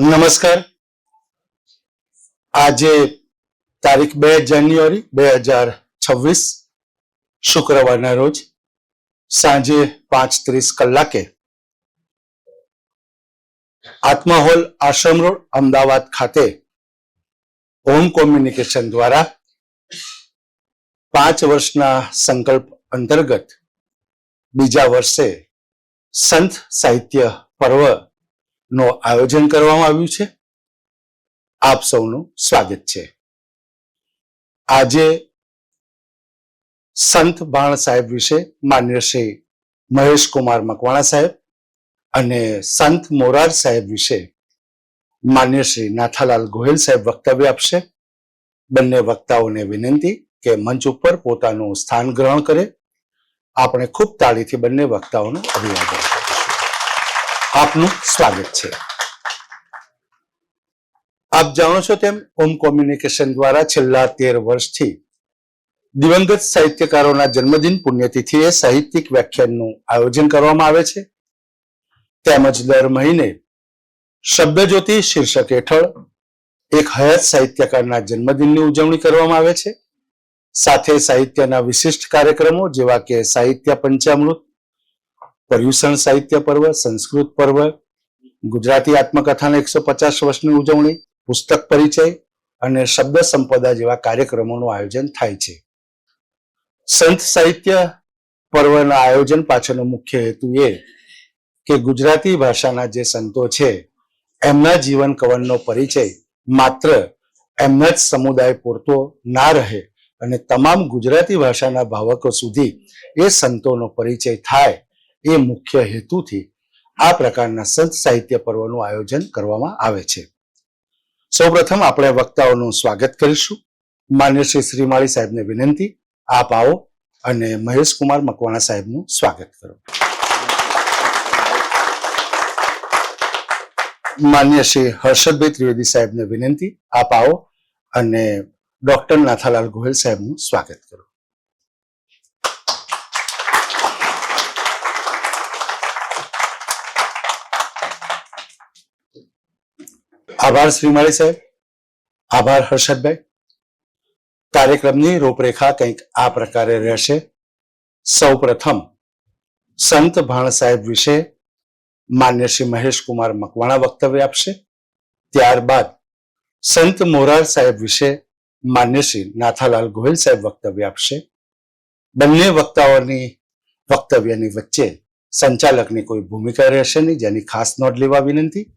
નમસ્કાર. આજે તારીખ 2 જાન્યુઆરી 2026 શુક્રવારના રોજ સાંજે 5:30 કલાકે આત્મા હોલ આશ્રમ રોડ અમદાવાદ ખાતે હોમ કોમ્યુનિકેશન દ્વારા 5 વર્ષના સંકલ્પ અંતર્ગત બીજા વર્ષે સંત સાહિત્ય પર્વ નો આયોજન કરવામાં આવ્યું છે. આપ સૌનું સ્વાગત છે. આજે સંત ભાણ સાહેબ વિશે માન્ય શ્રી મહેશ કુમાર મકવાણા સાહેબ અને સંત મોરાર સાહેબ વિશે માન્ય શ્રી નાથાલાલ ગોહિલ સાહેબ વક્તવ્ય આપશે. બંને વક્તાઓને વિનંતી કે મંચ ઉપર પોતાનું સ્થાન ગ્રહણ કરે. આપણે ખૂબ તાળીથી બંને વક્તાઓનું અભિવાદન કરીશું. આપનું સ્વાગત છે. આપ જાણો છો તેમ હોમ કોમ્યુનિકેશન દ્વારા છેલ્લા 13 વર્ષથી દિવંગત સાહિત્યકારોના જન્મદિન પુણ્યતિથિએ સાહિત્યિક વ્યાખ્યાનનું આયોજન કરવામાં આવે છે. તેમજ દર મહિને શબ્દજ્યોતિ શીર્ષક હેઠળ એક હયાત સાહિત્યકારના જન્મદિનની ઉજવણી કરવામાં આવે છે. સાથે સાહિત્યના વિશિષ્ટ કાર્યક્રમો જેવા કે સાહિત્ય પંચામૃત, પર્યુષણ સાહિત્ય પર્વ, સંસ્કૃત પર્વ, ગુજરાતી આત્મકથાના 150 વર્ષની ઉજવણી, પુસ્તક પરિચય અને શબ્દ સંપદા જેવા કાર્યક્રમોનું આયોજન થાય છે. સંત સાહિત્ય પર્વના આયોજન પાછળનો મુખ્ય હેતુ એ કે ગુજરાતી ભાષાના જે સંતો છે એમના જીવન કવનનો પરિચય માત્ર એમના જ સમુદાય પૂરતો ના રહે અને તમામ ગુજરાતી ભાષાના ભાવકો સુધી એ સંતોનો પરિચય થાય એ મુખ્ય હેતુથી આ પ્રકારના સંત સાહિત્ય પર્વનું આયોજન કરવામાં આવે છે. સૌપ્રથમ આપણે વક્તાઓનું સ્વાગત કરીશું. માન્ય શ્રી શ્રીમાળી સાહેબને વિનંતી, આપ આવો અને મહેશ કુમાર મકવાણા સાહેબનું સ્વાગત કરો. માન્ય શ્રી હર્ષદભાઈ ત્રિવેદી સાહેબને વિનંતી, આપ આવો અને ડોક્ટર નાથાલાલ ગોહિલ સાહેબનું સ્વાગત કરો. આભાર શ્રીમાળી સાહેબ. આભાર હર્ષદભાઈ. કાર્યક્રમની રૂપરેખા કંઈક આ પ્રકારે રહેશે. સૌ પ્રથમ સંત ભાણ સાહેબ વિશે માન્ય શ્રી મહેશ કુમાર મકવાણા વક્તવ્ય આપશે. ત્યારબાદ સંત મોરાર સાહેબ વિશે માન્ય શ્રી નાથાલાલ ગોહિલ સાહેબ વક્તવ્ય આપશે. બંને વક્તાઓની વક્તવ્યની વચ્ચે સંચાલકની કોઈ ભૂમિકા રહેશે નહીં, જેની ખાસ નોંધ લેવા વિનંતી.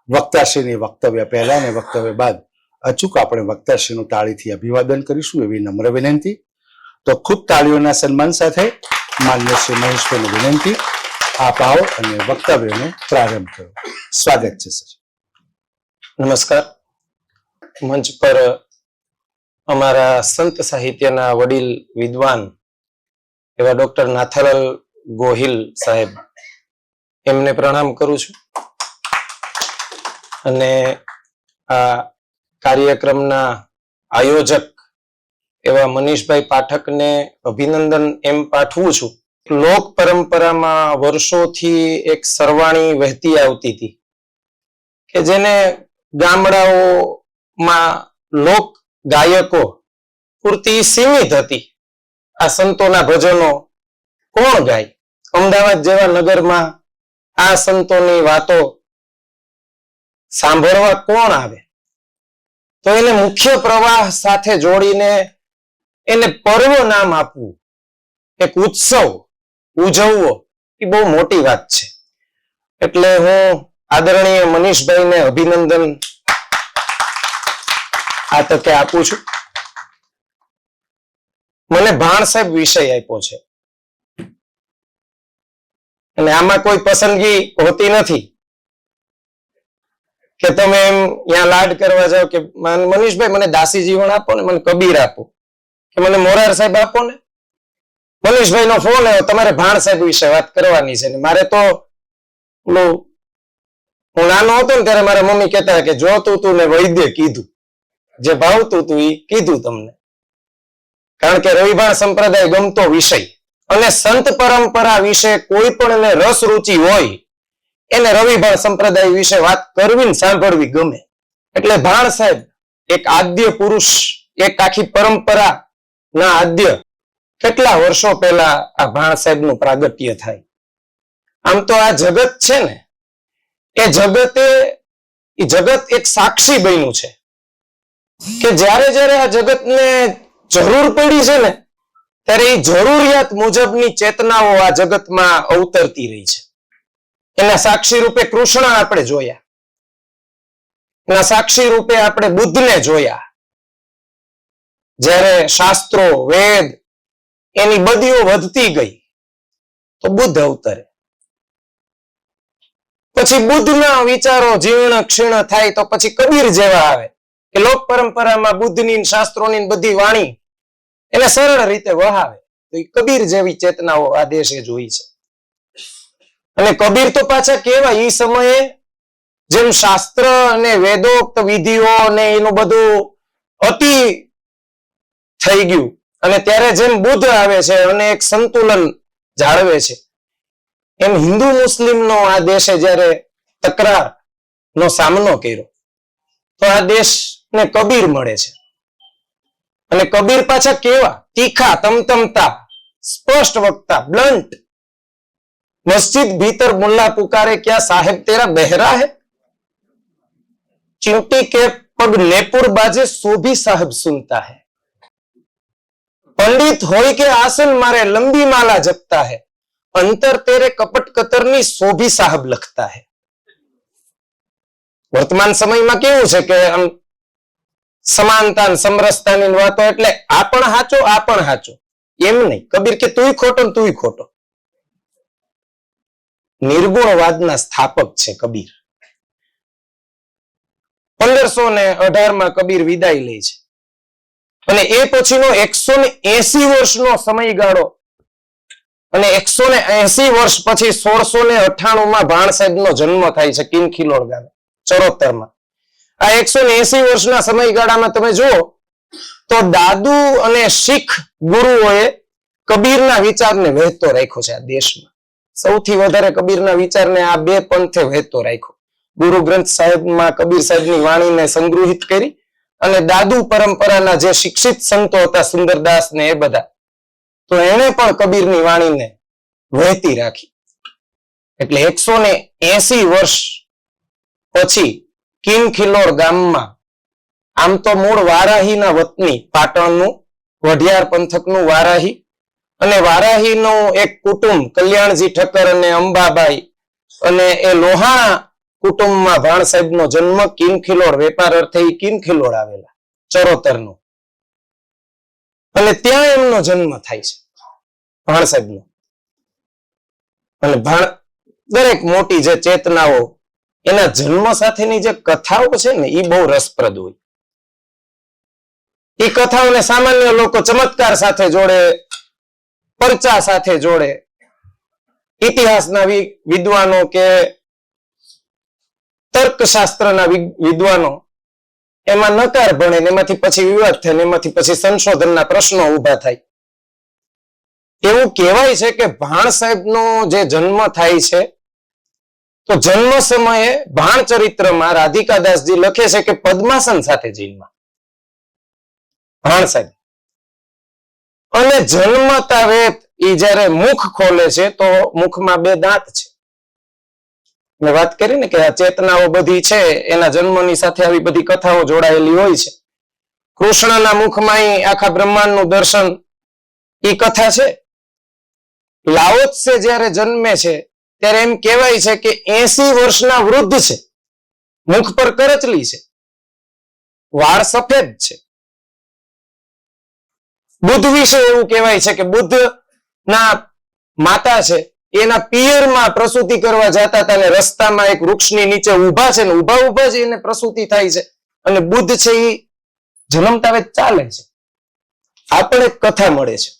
વક્તાશ્રીની વક્તવ્ય પહેલા અને વક્તવ્ય બાદ અચૂક આપણે વક્તાશ્રીનું તાળીથી અભિવાદન કરીશું એવી નમ્ર વિનંતી. તો ખૂબ તાળીઓના સન્માન સાથે માન્ય શ્રી મહેશભાઈને વિનંતી, આપ આવો અને વક્તવ્યનો પ્રારંભ કરો. સ્વાગત છે સર. નમસ્કાર. મંચ પર અમારા સંત સાહિત્યના વડીલ વિદ્વાન એવા ડોક્ટર નાથાલાલ ગોહિલ સાહેબ, એમને પ્રણામ કરું છું અને આ કાર્યક્રમના આયોજક એવા મનીષભાઈ પાઠકને અભિનંદન એમ પાઠવું છું. લોક પરંપરામાં વર્ષોથી એક સરવાણી વહેતી આવતી હતી કે જેને ગામડાઓમાં લોક ગાયકો પૂરતી સીમિત હતી. આ સંતોના ભજનો કોણ ગાય? અમદાવાદ જેવા નગરમાં આ સંતોની વાતો સાંભળવા કોણ આવે? તો એને મુખ્ય પ્રવાહ સાથે જોડીને એને પર્વ નામ આપવું, એક ઉત્સવ ઉજવવો, એ બહુ મોટી વાત છે. એટલે હું આદરણીય મનીષભાઈને અભિનંદન આ તકે આપું છું. મને ભાણ સાહેબ વિષય આપ્યો છે અને આમાં કોઈ પસંદગી હોતી નથી કે તમે એમ ત્યાં લાડ કરવા જાઓ કે મનીષભાઈ મને દાસી જીવન આપો ને, મને કબીર આપો, કે મને મોરાર સાહેબ આપો ને. મનીષભાઈ નો ફોન આવ્યો, તમારે ભાણ સાહેબ વિશે વાત કરવાની છે. મારે તો હું નાનો હતો ને ત્યારે મારા મમ્મી કહેતા કે જોતું ને વૈદ્ય કીધું, જે ભાવતું તું એ કીધું તમને. કારણ કે રવિભાણ સંપ્રદાય ગમતો વિષય અને સંત પરંપરા વિશે કોઈ પણ રસ રુચિ હોય એને રવિભાણ સંપ્રદાય વિશે વાત કરવી ને સાંભળવી ગમે. એટલે ભાણ સાહેબ એક આદ્ય પુરુષ, એક આખી પરંપરા ના આદ્ય. કેટલા વર્ષો પહેલા આ ભાણ સાહેબ નું પ્રાગટ્ય થાય. આમ તો આ જગત છે ને એ જગત એક સાક્ષી બન્યું છે કે જ્યારે જ્યારે આ જગતને જરૂર પડી છે ને ત્યારે એ જરૂરિયાત મુજબની ચેતનાઓ આ જગતમાં અવતરતી રહી છે. એના સાક્ષી રૂપે કૃષ્ણ આપણે જોયા, એના સાક્ષી રૂપે આપણે બુદ્ધને જોયા. જ્યારે શાસ્ત્રો વેદ એની બદીઓ વધતી ગઈ તો બુદ્ધ અવતરે. પછી બુદ્ધના વિચારો જીર્ણ ક્ષીણ થાય તો પછી કબીર જેવા આવે કે લોક પરંપરામાં બુદ્ધની શાસ્ત્રોની બધી વાણી એને સરળ રીતે વહાવે. તો એ કબીર જેવી ચેતનાઓ આ દેશે જોઈ છે. અને કબીર તો પાછા કેવા એ સમયે જેમ શાસ્ત્ર અને વેદોક્ત વિધિઓ અને એનું બધું અતિ થઈ ગયું અને ત્યારે જેમ બુદ્ધ આવે છે અને એક સંતુલન જાળવે છે, એમ હિન્દુ મુસ્લિમનો આ દેશે જ્યારે તકરાર નો સામનો કર્યો તો આ દેશને કબીર મળે છે. અને કબીર પાછા કેવા તીખા, તમતમતા, સ્પષ્ટ વક્તા, બ્લન્ટ. મસ્જિદ ભીતર મુલ્લા પુકારે ક્યાં સાહેબ તેરા બહેરા હે, ચીંટી કે પગ નેપુર બાજે સો ભી સાહેબ સુનતા है, पंडित होय के आसन मारे लंबी माला जपता है, अंतर तेरे कपट कतरनी સો ભી સાહેબ લખતા है. વર્તમાન સમયમાં કેવું છે કે આમ સમાનતા સમરસતાની વાતો એટલે આ પણ હાચો આ પણ હાચો એમ નહીં. કબીર કે તુંય ખોટો ને તુંય ખોટો. નિર્ગુણવાદના સ્થાપક છે કબીર. 1518 કબીર વિદાય લે છે અને એ પછીનો 180 વર્ષનો સમયગાળો અને 180 વર્ષ પછી 1698 ભાણ સાહેબનો જન્મ થાય છે કિનખિલોડ ગામે ચરોતરમાં. આ 180 વર્ષના સમયગાળામાં તમે જુઓ તો દાદુ અને શીખ ગુરુઓએ કબીરના વિચારને વહેતો રાખ્યો છે આ દેશમાં. સૌથી વધારે કબીરના વિચારને આ બે પંથે વહેતો રાખ્યો. ગુરુ ગ્રંથ સાહેબમાં કબીર સાહેબની વાણીને સંગ્રહિત કરી અને દાદુ પરંપરાના જે શિક્ષિત સંતો હતા સુંદરદાસ ને એ બધા, તો એને પણ કબીરની વાણીને વહેતી રાખી. એટલે 180 વર્ષ પછી કિનખિલોડ ગામમાં, આમ તો મૂળ વારાહીના વતની, પાટણનું વઢિયાર પંથકનું વારાહી, અને વારાહીનું એક કુટુંબ કલ્યાણજી ઠક્કર અને અંબાબાઈ અને એ લોહાણા કુટુંબમાં ભાણ સાહેબનો જન્મ. કિનખિલોડ વેપાર અર્થે કિનખિલોડ આવેલા ચરોતરનો, અને ત્યાં એમનો જન્મ થાય છે ભાણ સાહેબનો. અને દરેક મોટી જે ચેતનાઓ એના જન્મ સાથેની જે કથાઓ છે ને એ બહુ રસપ્રદ હોય. એ કથાઓને સામાન્ય લોકો ચમત્કાર સાથે જોડે, પરચા સાથે જોડે. ઇતિહાસના વિદ્વાનો કે તર્કશાસ્ત્રના વિદ્વાનો એમાં નકાર ભણે, એમાંથી પછી વિવાદ થાય, એમાંથી પછી સંશોધનના પ્રશ્નો ઉભા થાય. એવું કહેવાય છે કે ભાણ સાહેબનો જે જન્મ થાય છે તો જન્મ સમયે ભાણ ચરિત્રમાં રાધિકાદાસજી લખે છે કે પદ્માસન સાથે જન્મા ભાણ સાહેબ. અને જન્મતા વેત એ જયારે મુખ ખોલે છે તો મુખમાં બે દાંત છે. મેં વાત કરી ને કે આ ચેતનાઓ બધી છે એના જન્મની સાથે આવી બધી કથાઓ જોડાયેલી હોય છે. કૃષ્ણના મુખમાં આખા બ્રહ્માંડનું દર્શન એ કથા છે. લાઓત્સે જ્યારે જન્મે છે ત્યારે એમ કહેવાય છે કે 80 વર્ષના વૃદ્ધ છે, મુખ પર કરચલી છે, વાળ સફેદ છે. બુદ્ધ વિશે એવું કહેવાય છે કે બુદ્ધ ના માતા છે એના પિયરમાં પ્રસૂતિ કરવા જતા હતા અને રસ્તામાં એક વૃક્ષની નીચે ઉભા છે ને ઉભા જ એને પ્રસૂતિ થાય છે અને બુદ્ધ છે એ જન્મતા વેત ચાલે છે. આ પણ એક કથા મળે છે.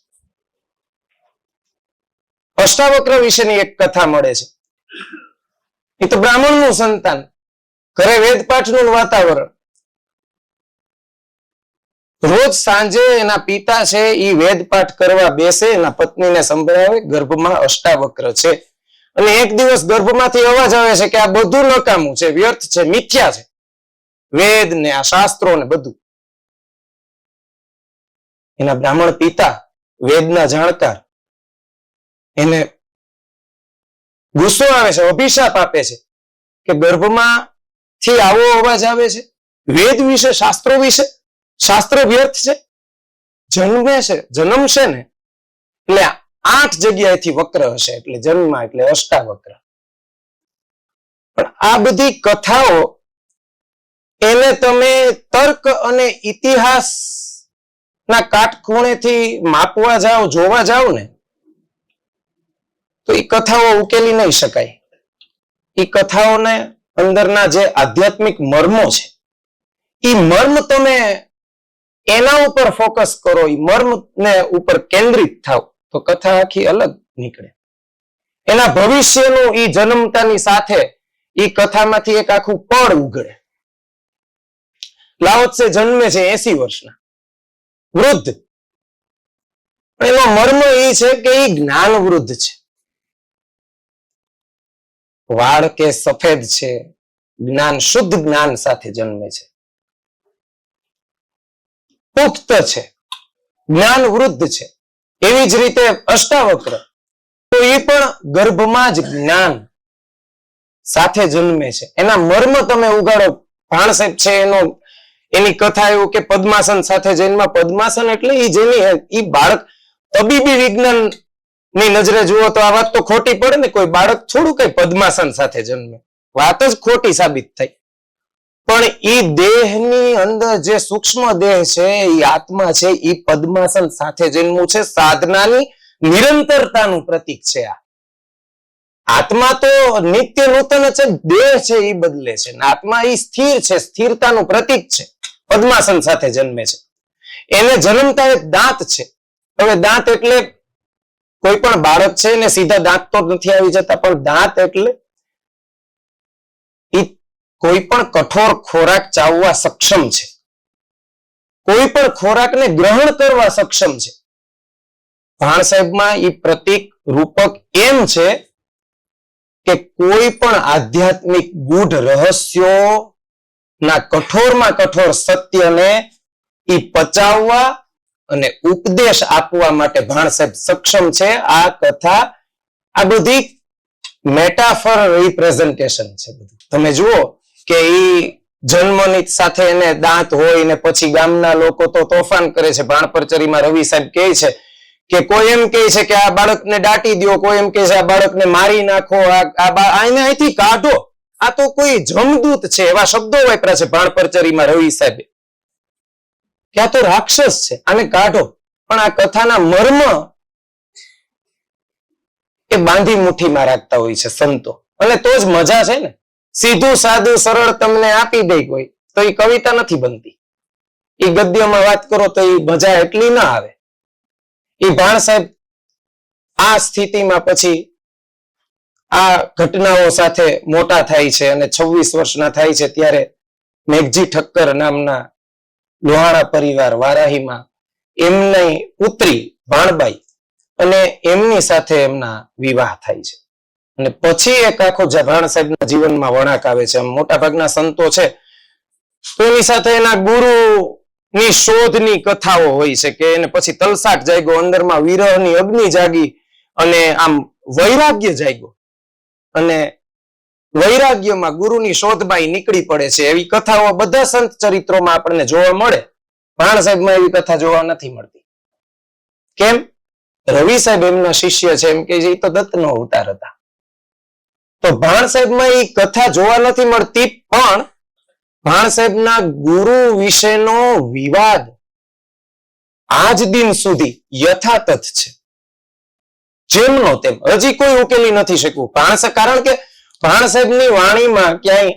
અષ્ટાવક્ર વિશેની એક કથા મળે છે. એ તો બ્રાહ્મણનું સંતાન, ઘરે વેદપાઠનું વાતાવરણ. રોજ સાંજે એના પિતા છે એ વેદપાઠ કરવા બેસે, એના પત્નીને સંભળાવે, ગર્ભમાં અષ્ટાવક્ર છે અને એક દિવસ ગર્ભમાંથી અવાજ આવે છે કે આ બધું નકામું છે, વ્યર્થ છે, મિથ્યા છે, વેદ ને આ શાસ્ત્રો ને બધું. એના બ્રાહ્મણ પિતા, વેદના જાણકાર, એને ગુસ્સો આવે છે, અભિશાપ આપે છે કે ગર્ભમાંથી આવો અવાજ આવે છે, વેદ વિશે, શાસ્ત્રો વિશે, શાસ્ત્ર વ્યર્થ છે. જન્મશે ને એટલે 8 જગ્યાએથી વક્ર હશે, એટલે જન્મ એટલે અષ્ટાવક્ર. પણ આ બધી કથાઓ એને તમે તર્ક અને ઇતિહાસ ના કાટખૂણેથી માપવા જાઓ, જોવા જાઓ ને તો એ કથાઓ ઉકેલી નહીં શકાય. એ કથાઓને અંદરના જે આધ્યાત્મિક મર્મો છે એ મર્મ તમે એના ઉપર ફોકસ કરો, એ મર્મને ઉપર કેન્દ્રિત થાવ તો કથા આખી અલગ નીકળે. એના ભવિષ્યનું એ જન્મતાની સાથે એ કથામાંથી એક આખું પળ ઉઘડે. લાઓ ત્સે જન્મે છે 80 વર્ષના વૃદ્ધ, એનો મર્મ એ છે કે એ જ્ઞાન વૃદ્ધ છે. વાળ કે સફેદ છે, જ્ઞાન, શુદ્ધ જ્ઞાન સાથે જન્મે છે, પુખ્ત છે, જ્ઞાન વૃદ્ધ છે. એવી જ રીતે અષ્ટાવક્ર, તો એ પણ ગર્ભમાં જ જ્ઞાન સાથે જન્મે છે. એના મર્મ તમે ઉગાડો. ભાણસેબ છે એની કથા એવું કે પદ્માસન સાથે જન્મ. પદ્માસન એટલે એ જેની એ બાળક, તબીબી વિજ્ઞાન ની નજરે જુઓ તો આ વાત તો ખોટી પડે ને. કોઈ બાળક થોડું કઈ પદ્માસન સાથે જન્મે, વાત જ ખોટી સાબિત થઈ. પણ એ દેહની અંદર જે સૂક્ષ્મ દેહ છે, એ આત્મા છે, એ પદ્માસન સાથે જન્મવું છે. સાધનાની નિરંતરતાનું પ્રતીક છે આ. આત્મા તો નિત્ય નૂતન છે, દેહ છે એ બદલે છે. આત્મા એ સ્થિર છે, સ્થિરતાનું પ્રતીક છે. પદ્માસન સાથે જન્મે છે. એને જન્મતા એક દાંત છે. હવે દાંત એટલે કોઈ પણ બાળક છે ને સીધા દાંત તો નથી આવી જતા, પણ દાંત એટલે એ કોઈ પણ કઠોર ખોરાક ચાવવા સક્ષમ છે, કોઈ પણ ખોરાકને ગ્રહણ કરવા સક્ષમ છે. ભાણસાહેબમાં એ પ્રતીક રૂપક એમ છે કે કોઈ પણ આધ્યાત્મિક ગૂઢ રહસ્યો ના કઠોરમાં કઠોર સત્યને એ પચાવવા અને ઉપદેશ આપવા માટે ભાણસાહેબ સક્ષમ છે. આ કથા આ બધી મેટાફર રિપ્રેઝન્ટેશન છે. તમે જુઓ કે ઈ જન્મની સાથે એને દાંત હોય ને પછી ગામના લોકો તો તોફાન કરે છે. ભાણપરચરીમાં રવિ સાહેબ કહે છે કે કોઈ એમ કહે છે કે આ બાળકને દાટી દો, કોઈ એમ કહે છે આ બાળકને મારી નાખો, આને અહીંથી કાઢો, આ તો કોઈ જમદૂત છે, એવા શબ્દો વાપર્યા છે ભાણપરચરીમાં રવિ સાહેબે કે આ તો રાક્ષસ છે, આને કાઢો. પણ આ કથાના મર્મ એ બાંધી મુઠ્ઠીમાં રાખતા હોય છે સંતો, અને તો જ મજા છે ને. સીધું સાદું સરળ તમને આપી દે કોઈ તો એ કવિતા નથી બનતી. એ ગદ્યમાં વાત કરો તો એ મજા એટલી ના આવે. એ ભાણસાહેબ આ સ્થિતિમાં પછી આ ઘટનાઓ સાથે મોટા થાય છે અને 26 વર્ષના થાય છે ત્યારે મેઘજી ઠક્કર નામના લોહાણા પરિવાર વારાહીમાં એમની પુત્રી ભાણબાઈ અને એમની સાથે એમના વિવાહ થાય છે. અને પછી એક આખો ભાણસાહેબના જીવનમાં વળાંક આવે છે. મોટા ભાગના સંતો છે તો એની સાથે એના ગુરુ ની શોધની કથાઓ હોય છે કે એને પછી તલસાટ જાગ્યો, અંદરમાં વિરહની અગ્નિ જાગી અને આમ વૈરાગ્ય જાગ્યો અને વૈરાગ્યમાં ગુરુની શોધમાં નીકળી પડે છે. એવી કથાઓ બધા સંત ચરિત્રોમાં આપણને જોવા મળે. ભાણસાહેબમાં એવી કથા જોવા નથી મળતી. કેમ? રવિ સાહેબ એમના શિષ્ય છે, એમ કે જે તો દત્તનો અવતાર હતા. તો ભાણસાહેબમાં એ કથા જોવા નથી મળતી, પણ ભાણસાહેબના ગુરુ વિશેનો વિવાદ આજ દિન સુધી યથાતથ છે. જેમનો તેમ હજી કોઈ ઉકેલી નથી શક્યું. કારણ કે ભાણસાહેબની વાણીમાં ક્યાંય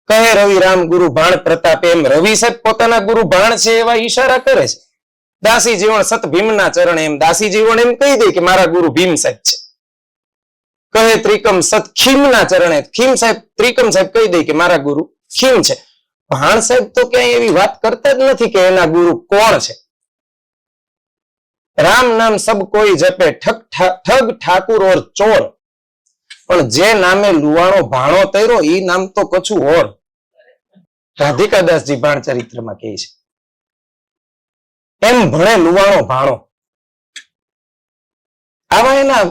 કહે રવિ રામ ગુરુ ભાણ પ્રતાપ, એમ રવિ સાહેબ પોતાના ગુરુ ભાણ છે એવા ઈશારા કરે છે. દાસી જીવન સત ભીમના ચરણે, એમ દાસી જીવન એમ કહી દે કે મારા ગુરુ ભીમ સાહેબ છે. કહે ત્રિકમ સત ખીમના ચરણે, ખીમ સાહેબ ત્રિકમ સાહેબ કહી દે કે મારા ગુરુ ખીમ છે. ભાણ સાહેબ તો ક્યાંય એવી વાત કરતા જ નથી કે એના ગુરુ કોણ છે. રામ નામ સબ કોઈ જપે ઠગ ઠાકુર ઓર ચોર, પણ જે નામે લુવાણો ભાણો તર્યો એ નામ તો કછું ઓર. રાધિકાદાસજી ભાણ ચરિત્રમાં કહે છે એમ ભણે લુવાણો ભાણો. આવા એના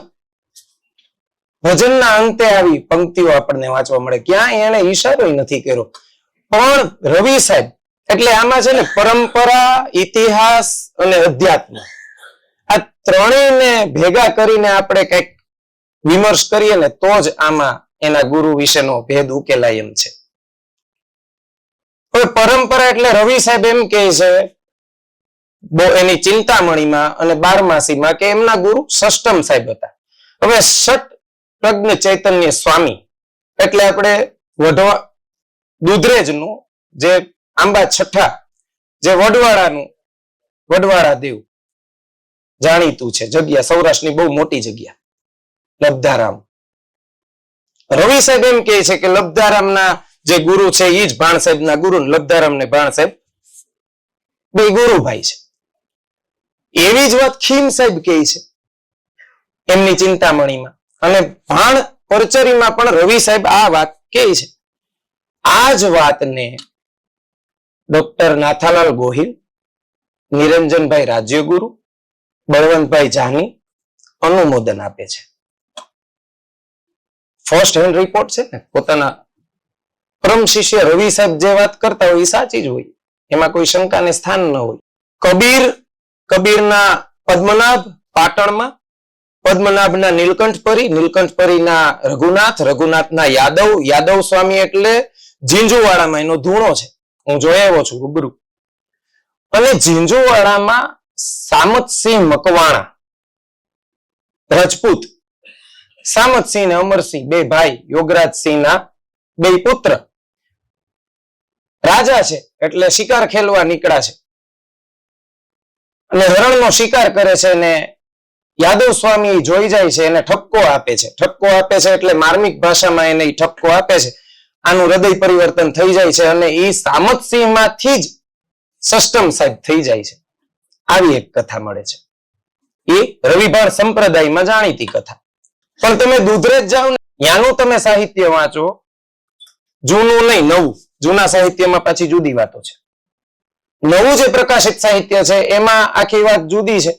ભજનના અંતે આવી પંક્તિઓ આપણને વાંચવા મળે. ક્યાંય એને ઈશારો નથી કર્યો. પણ રવિ સાહેબ એટલે આમાં છે ને પરંપરા, ઇતિહાસ અને અધ્યાત્મ આ ત્રણેયને ભેગા કરીને આપણે કંઈક વિમર્શ કરીએ ને તો જ આમાં એના ગુરુ વિશેનો ભેદ ઉકેલાય એમ છે. હવે પરંપરા એટલે રવિ સાહેબ એમ કહે છે એની ચિંતામણીમાં અને બારમાસીમાં કે એમના ગુરુ સષ્ટમ સાહેબ હતા. હવે ષટ પ્રજ્ઞ ચૈતન્ય સ્વામી એટલે આપણે દુધરેજનું જે આંબા છઠ્ઠા જે વડવાળા દેવ જાણીતું છે જગ્યા, સૌરાષ્ટ્રની બહુ મોટી જગ્યા લબ્ધારામ. રવિ સાહેબ એમ કહે છે કે લબ્ધારામના જે ગુરુ છે એ જ ભાણ સાહેબના ગુરુ, લબ્ધારામ ને ભાણ સાહેબ બે ગુરુભાઈ છે. એવી જ વાત ખીમ સાહેબ કહે છે એમની ચિંતામણીમાં, અને ભાણ પરચરીમાં પણ રવિ સાહેબ આ વાત કહે છે. આ જ વાતને ડોક્ટર નાથાલાલ ગોહિલ, નિરંજનભાઈ રાજ્યગુરુ, બળવંતભાઈ જાની અનુમોદન આપે છે. ફર્સ્ટ હેન્ડ રિપોર્ટ છે ને, પોતાના પરમ શિષ્ય રવિ સાહેબ જે વાત કરતા હોય એ સાચી જ હોય, એમાં કોઈ શંકાને સ્થાન ન હોય. કબીરના પદ્મનાભ પાટણમાં, પદ્મનાભના નીલકંઠપરી, નીલકંઠપરીના રઘુનાથ, રઘુનાથના યાદવ, યાદવ સ્વામી એટલે ઝીંઝુવાડામાં એનો ધૂણો છે, હું જોઈ આવ્યો છું રૂબરૂ. અને ઝીંઝુવાડામાં સામતસિંહ મકવાણા રજપૂત, સામતસિંહ ને અમરસિંહ બે ભાઈ, યોગરાજસિંહના બે પુત્ર રાજા છે, એટલે શિકાર ખેલવા નીકળ્યા છે અને હરણનો શિકાર કરે છે ને યાદવ સ્વામી જોઈ જાય છે, એને ઠપકો આપે છે. ઠપકો આપે છે એટલે માર્મિક ભાષામાં એને ઠપકો આપે છે. આનું હૃદય પરિવર્તન થઈ જાય છે અને એ સામતસિંહ માંથી જ સષ્ટમ સાહેબ થઈ જાય છે. આવી એક કથા મળે છે. એ રવિભાણ સંપ્રદાયમાં જાણીતી કથા. પણ તમે દુધરેજ જાઓ ને, ત્યાંનું તમે સાહિત્ય વાંચો, જૂનું નહીં નવું, જૂના સાહિત્યમાં પાછી જુદી વાતો છે. નવું જે પ્રકાશિત સાહિત્ય છે એમાં આખી વાત જુદી છે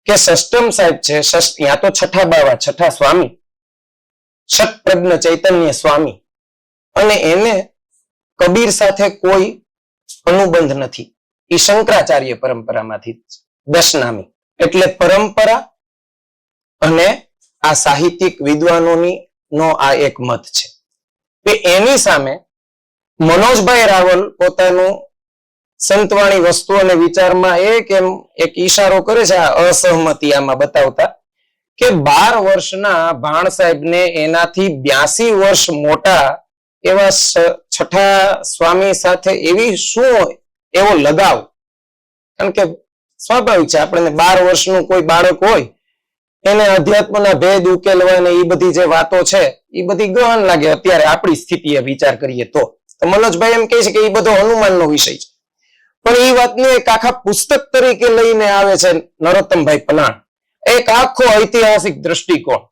કે સષ્ટમ સાહેબ છે, ત્યાં તો છઠ્ઠા બાવા, છઠ્ઠા સ્વામી, ષટ પ્રજ્ઞ ચૈતન્ય સ્વામી, અને એને કબીર સાથે કોઈ અનુબંધ નથી. એ શંકરાચાર્ય પરંપરામાંથી દશનામી. એટલે પરંપરા અને આ સાહિત્યિક વિદ્વાનોની નો આ એક મત છે. કે એની સામે મનોજભાઈ રાવલ પોતાનું સંતવાણી વસ્તુ અને વિચારમાં એક ઈશારો કરે છે, આ અસહમતિ આમાં બતાવતા કે 12 વર્ષના ભાણ સાહેબને એનાથી 82 વર્ષ મોટા એવા છઠ્ઠા સ્વામી સાથે એવી શું એવો લગાવ? કારણ કે સ્વાભાવિક છે, આપણને 12 વર્ષનું કોઈ બાળક હોય એને અધ્યાત્મના ભેદ ઉકેલવા એ બધી જે વાતો છે એ બધી ગહન લાગે અત્યારે આપણી સ્થિતિએ વિચાર કરીએ તો. મનોજભાઈ એમ કહે છે કે એ બધો હનુમાનનો વિષય છે, પણ એ વાતને એક આખા પુસ્તક તરીકે લઈને આવે છે નરોત્તમભાઈ પલાણ. એક આખો ઐતિહાસિક દ્રષ્ટિકોણ.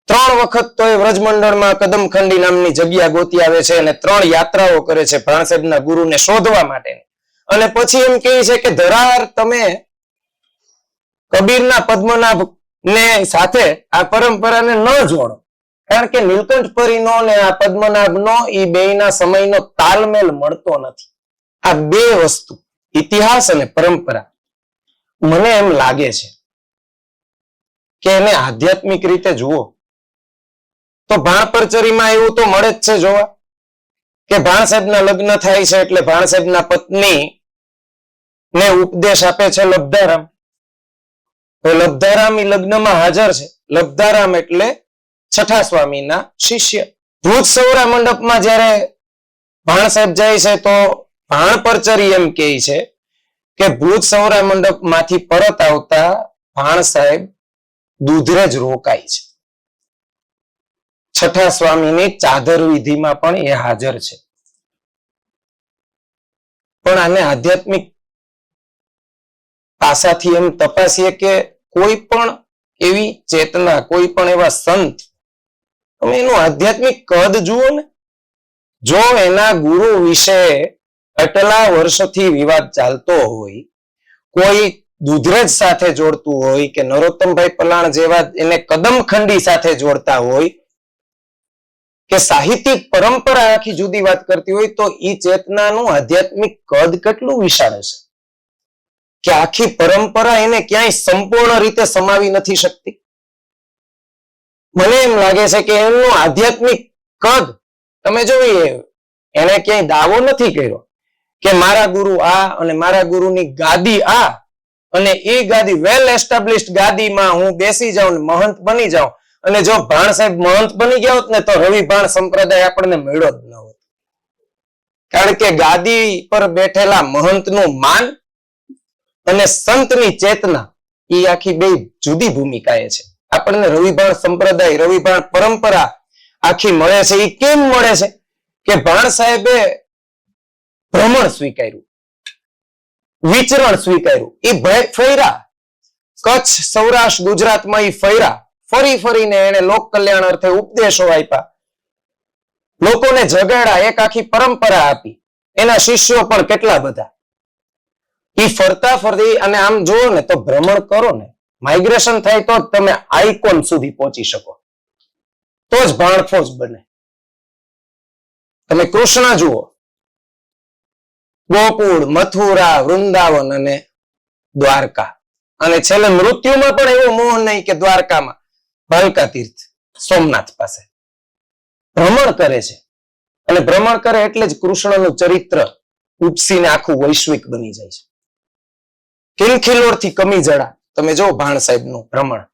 3 વખત તો એ વ્રજમંડળમાં કદમખંડી નામની જગ્યા ગોતી આવે છે અને 3 યાત્રાઓ કરે છે ભાણ સાહેબના ગુરુને શોધવા માટે. અને પછી એમ કહે છે કે ધરાર તમે કબીરના પદ્મનાભ ને સાથે આ પરંપરાને ન જોડો, કારણ કે નીલકંઠપરીનો અને આ પદ્મનાભનો એ બેયના સમયનો તાલમેલ મળતો નથી. આ બે વસ્તુ, ઇતિહાસ અને પરંપરા, મને એમ લાગે છે કે એને આધ્યાત્મિક રીતે જુઓ તો ભાણ પરચરીમાં એવું તો મળે જ છે જોવા કે ભાણ સાહેબના લગ્ન થાય છે એટલે ભાણ સાહેબના પત્ની ને ઉપદેશ આપે છે લબ્ધારામ. લબ્ધારામ એ લગ્નમાં હાજર છે. લબ્ધારામ એટલે છઠ્ઠા સ્વામીના શિષ્ય. ભૂત સૌરા મંડપમાં જયારે ભાણ સાહેબ જાય છે તો ભાણ પરચરી એમ કહે છે કે ભૂત સૌરા મંડપ માંથી પરત આવતા ભાણ સાહેબ દુધરેજ રોકાય છે. છઠ્ઠા સ્વામીની ચાદર વિધિમાં પણ એ હાજર છે. પણ આને આધ્યાત્મિક પાસાથી એમ તપાસીએ કે કોઈ પણ એવી ચેતના, કોઈ પણ એવા સંત, તમે એનું આધ્યાત્મિક કદ જુઓ ને. જો એના ગુરુ વિશે આટલા વર્ષોથી વિવાદ ચાલતો હોય, કોઈ દુધરેજ સાથે જોડતું હોય કે નરોત્તમભાઈ પલાણ જેવા એને કદમખંડી સાથે જોડતા હોય કે સાહિત્યિક પરંપરા આખી જુદી વાત કરતી હોય, તો એ ચેતનાનું આધ્યાત્મિક કદ કેટલું વિશાળ હશે કે આખી પરંપરા એને ક્યાંય સંપૂર્ણ રીતે સમાવી નથી શકતી. મને એમ લાગે છે કે એમનું આધ્યાત્મિક કદ તમે જોઈએ, એને ક્યાંય દાવો નથી કર્યો કે મારા ગુરુ આ અને મારા ગુરુની ગાદી આ અને એ ગાદી વેલ એસ્ટાબ્લિશ્ડ ગાદીમાં હું બેસી જાઉં ને મહંત બની જાઉં. અને જો ભાણ સાહેબ મહંત બની ગયા હોત ને તો રવિ ભાણ સંપ્રદાય આપણને મળ્યો જ ન હોત. કારણ કે ગાદી પર બેઠેલા મહંતનું માન અને સંતની ચેતના એ આખી બે જુદી ભૂમિકાએ છે. આપણને રવિભાણ સંપ્રદાય, રવિભાણ પરંપરા આખી મળે છે. એ કેમ મળે છે કે ભાણ સાહેબે ભ્રમણ સ્વીકાર્યું, વિચરણ સ્વીકાર્યું. એ ફર્યા કચ્છ, સૌરાષ્ટ્ર, ગુજરાતમાં એ ફર્યા. ફરી ફરીને એને લોક કલ્યાણ અર્થે ઉપદેશો આપ્યા, લોકોને જગાડ્યા, એક આખી પરંપરા આપી. એના શિષ્યો પણ કેટલા બધા. એ ફરતા ફરતી અને આમ જુઓ ને તો ભ્રમણ કરો ને, માઇગ્રેશન થાય તો જ તમે આઇકોન સુધી પહોંચી શકો, તો જ ભાણફોજ બને. તમે કૃષ્ણ જુઓ, ગોકુળ, મથુરા, વૃંદાવન અને દ્વારકા, અને છેલ્લે મૃત્યુમાં પણ એવો મોહ નહીં કે દ્વારકામાં, ભાલકા તીર્થ સોમનાથ પાસે ભ્રમણ કરે છે. અને ભ્રમણ કરે એટલે જ કૃષ્ણનું ચરિત્ર ઉપસીને આખું વૈશ્વિક બની જાય છે. કિલખિલોડ થી કમી જડા, તમે જો ભાણ સાહેબ નું ભ્રમણ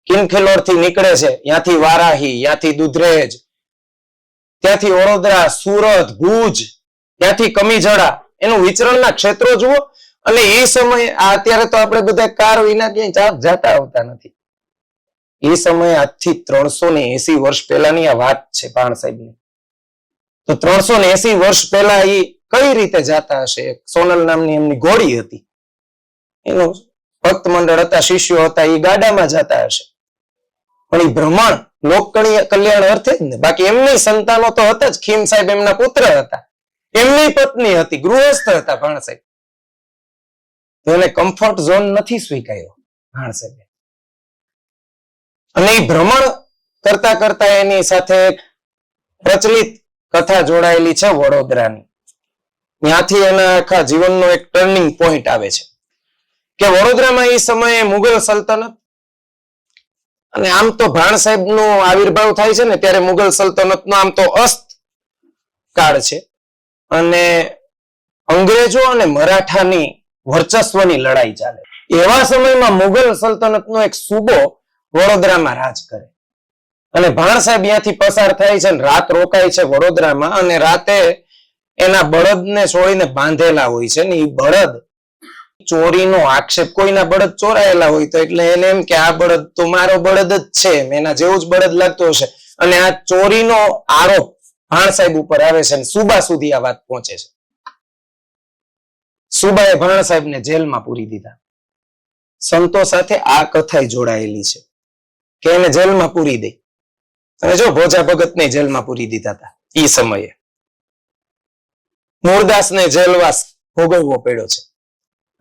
કિલખિલોડ થી નીકળે છે, ત્યાંથી વારાહી, ત્યાંથી દુધરેજ, ત્યાંથી વડોદરા, સુરત, ભુજ, ત્યાંથી કમી જડા, એનું વિચરણના ક્ષેત્રો જુઓ. અને એ સમયે અત્યારે તો આપણે બધા કાર વિના ક્યાંય જતા આવતા નથી. એ સમયે આજથી 380 વર્ષ પહેલાની આ વાત છે ભાણ સાહેબની. તો 380 વર્ષ પહેલા એ કઈ રીતે જાતા હશે? સોનલ નામની એમની ઘોડી હતી, એનું ભક્ત મંડળ હતા, શિષ્યો હતા, એ ગાડામાં જતા હશે. પણ એ ભ્રમણ લોક કલ્યાણ અર્થે જ ને. બાકી એમની સંતાનો તો હતા જ. ખીમ સાહેબ એમના પુત્ર હતા, એમની પત્ની હતી, ગૃહસ્થ હતા ભાણ સાહેબ. તો એને કમ્ફર્ટ ઝોન નથી સ્વીકાર્યો ભાણ સાહેબે. અને એ ભ્રમણ કરતા કરતા એની સાથે પ્રચલિત કથા જોડાયેલી છે વડોદરાની. ત્યાંથી એના આખા જીવનનો એક ટર્નિંગ પોઈન્ટ આવે છે કે વડોદરામાં એ સમયે મુઘલ સલ્તનત, અને આમ તો ભાણ સાહેબ નો આવિર્ભાવ થાય છે ને ત્યારે મુઘલ સલ્તનત નો આમ તો અસ્ત કાળ છે, અને અંગ્રેજો અને મરાઠાની વર્ચસ્વની લડાઈ ચાલે. એવા સમયમાં મુઘલ સલ્તનત નો એક સૂબો વડોદરામાં રાજ કરે, અને ભાણ સાહેબ ત્યાંથી પસાર થાય છે, રાત રોકાય છે વડોદરામાં. અને રાતે એના બળદને છોડીને બાંધેલા હોય છે ને એ બળદ ચોરીનો આક્ષેપ, કોઈના બળદ ચોરાયેલા હોય તો એટલે એને એમ કે આ બળદ તો મારો બળદ જ છે, એના જેવું જ બળદ લાગતો હશે. અને આ ચોરીનો આરોપ ભાણ સાહેબ ઉપર આવે છે, અને સુબા સુધી આ વાત પહોંચે છે. સુબાએ ભાણ સાહેબને જેલમાં પૂરી દીધા. સંતો સાથે આ કથા જોડાયેલી છે કે એને જેલમાં પૂરી દઈ. અને જો ભોજા ભગતને જેલમાં પૂરી દીધા હતા એ સમયે. મૂળદાસને જેલવાસ ભોગવવો પડ્યો છે,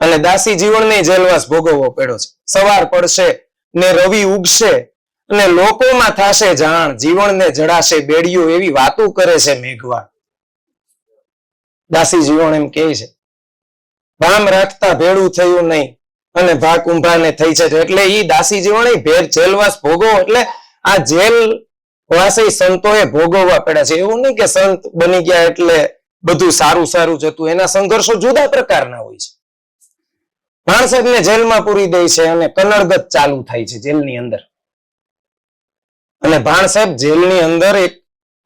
અને દાસી જીવનને જેલવાસ ભોગવવો પડ્યો છે. સવાર પડશે ને રવિ ઉગશે અને લોકોમાં થાશે જાણ, જીવનને જડાશે બેડિયું, એવી વાતો કરે છે મેઘવાળ. દાસી જીવન એમ કહે છે, ભામ રાખતા ભેળું થયું નહીં અને ભા કુંભાને થઈ છે. એટલે ઈ દાસી જીવન ભેર જેલવાસ ભોગવો, એટલે આ જેલ વાસી સંતોએ ભોગવવા પડ્યા છે. એવું નહીં કે સંત બની ગયા એટલે બધું સારું સારું જતું, એના સંઘર્ષો જુદા પ્રકારના હોય છે. ભાણ સાહેબને જેલમાં પૂરી દે છે અને કનડગત ચાલુ થાય છે જેલની અંદર. અને ભાણ સાહેબ જેલની અંદર એક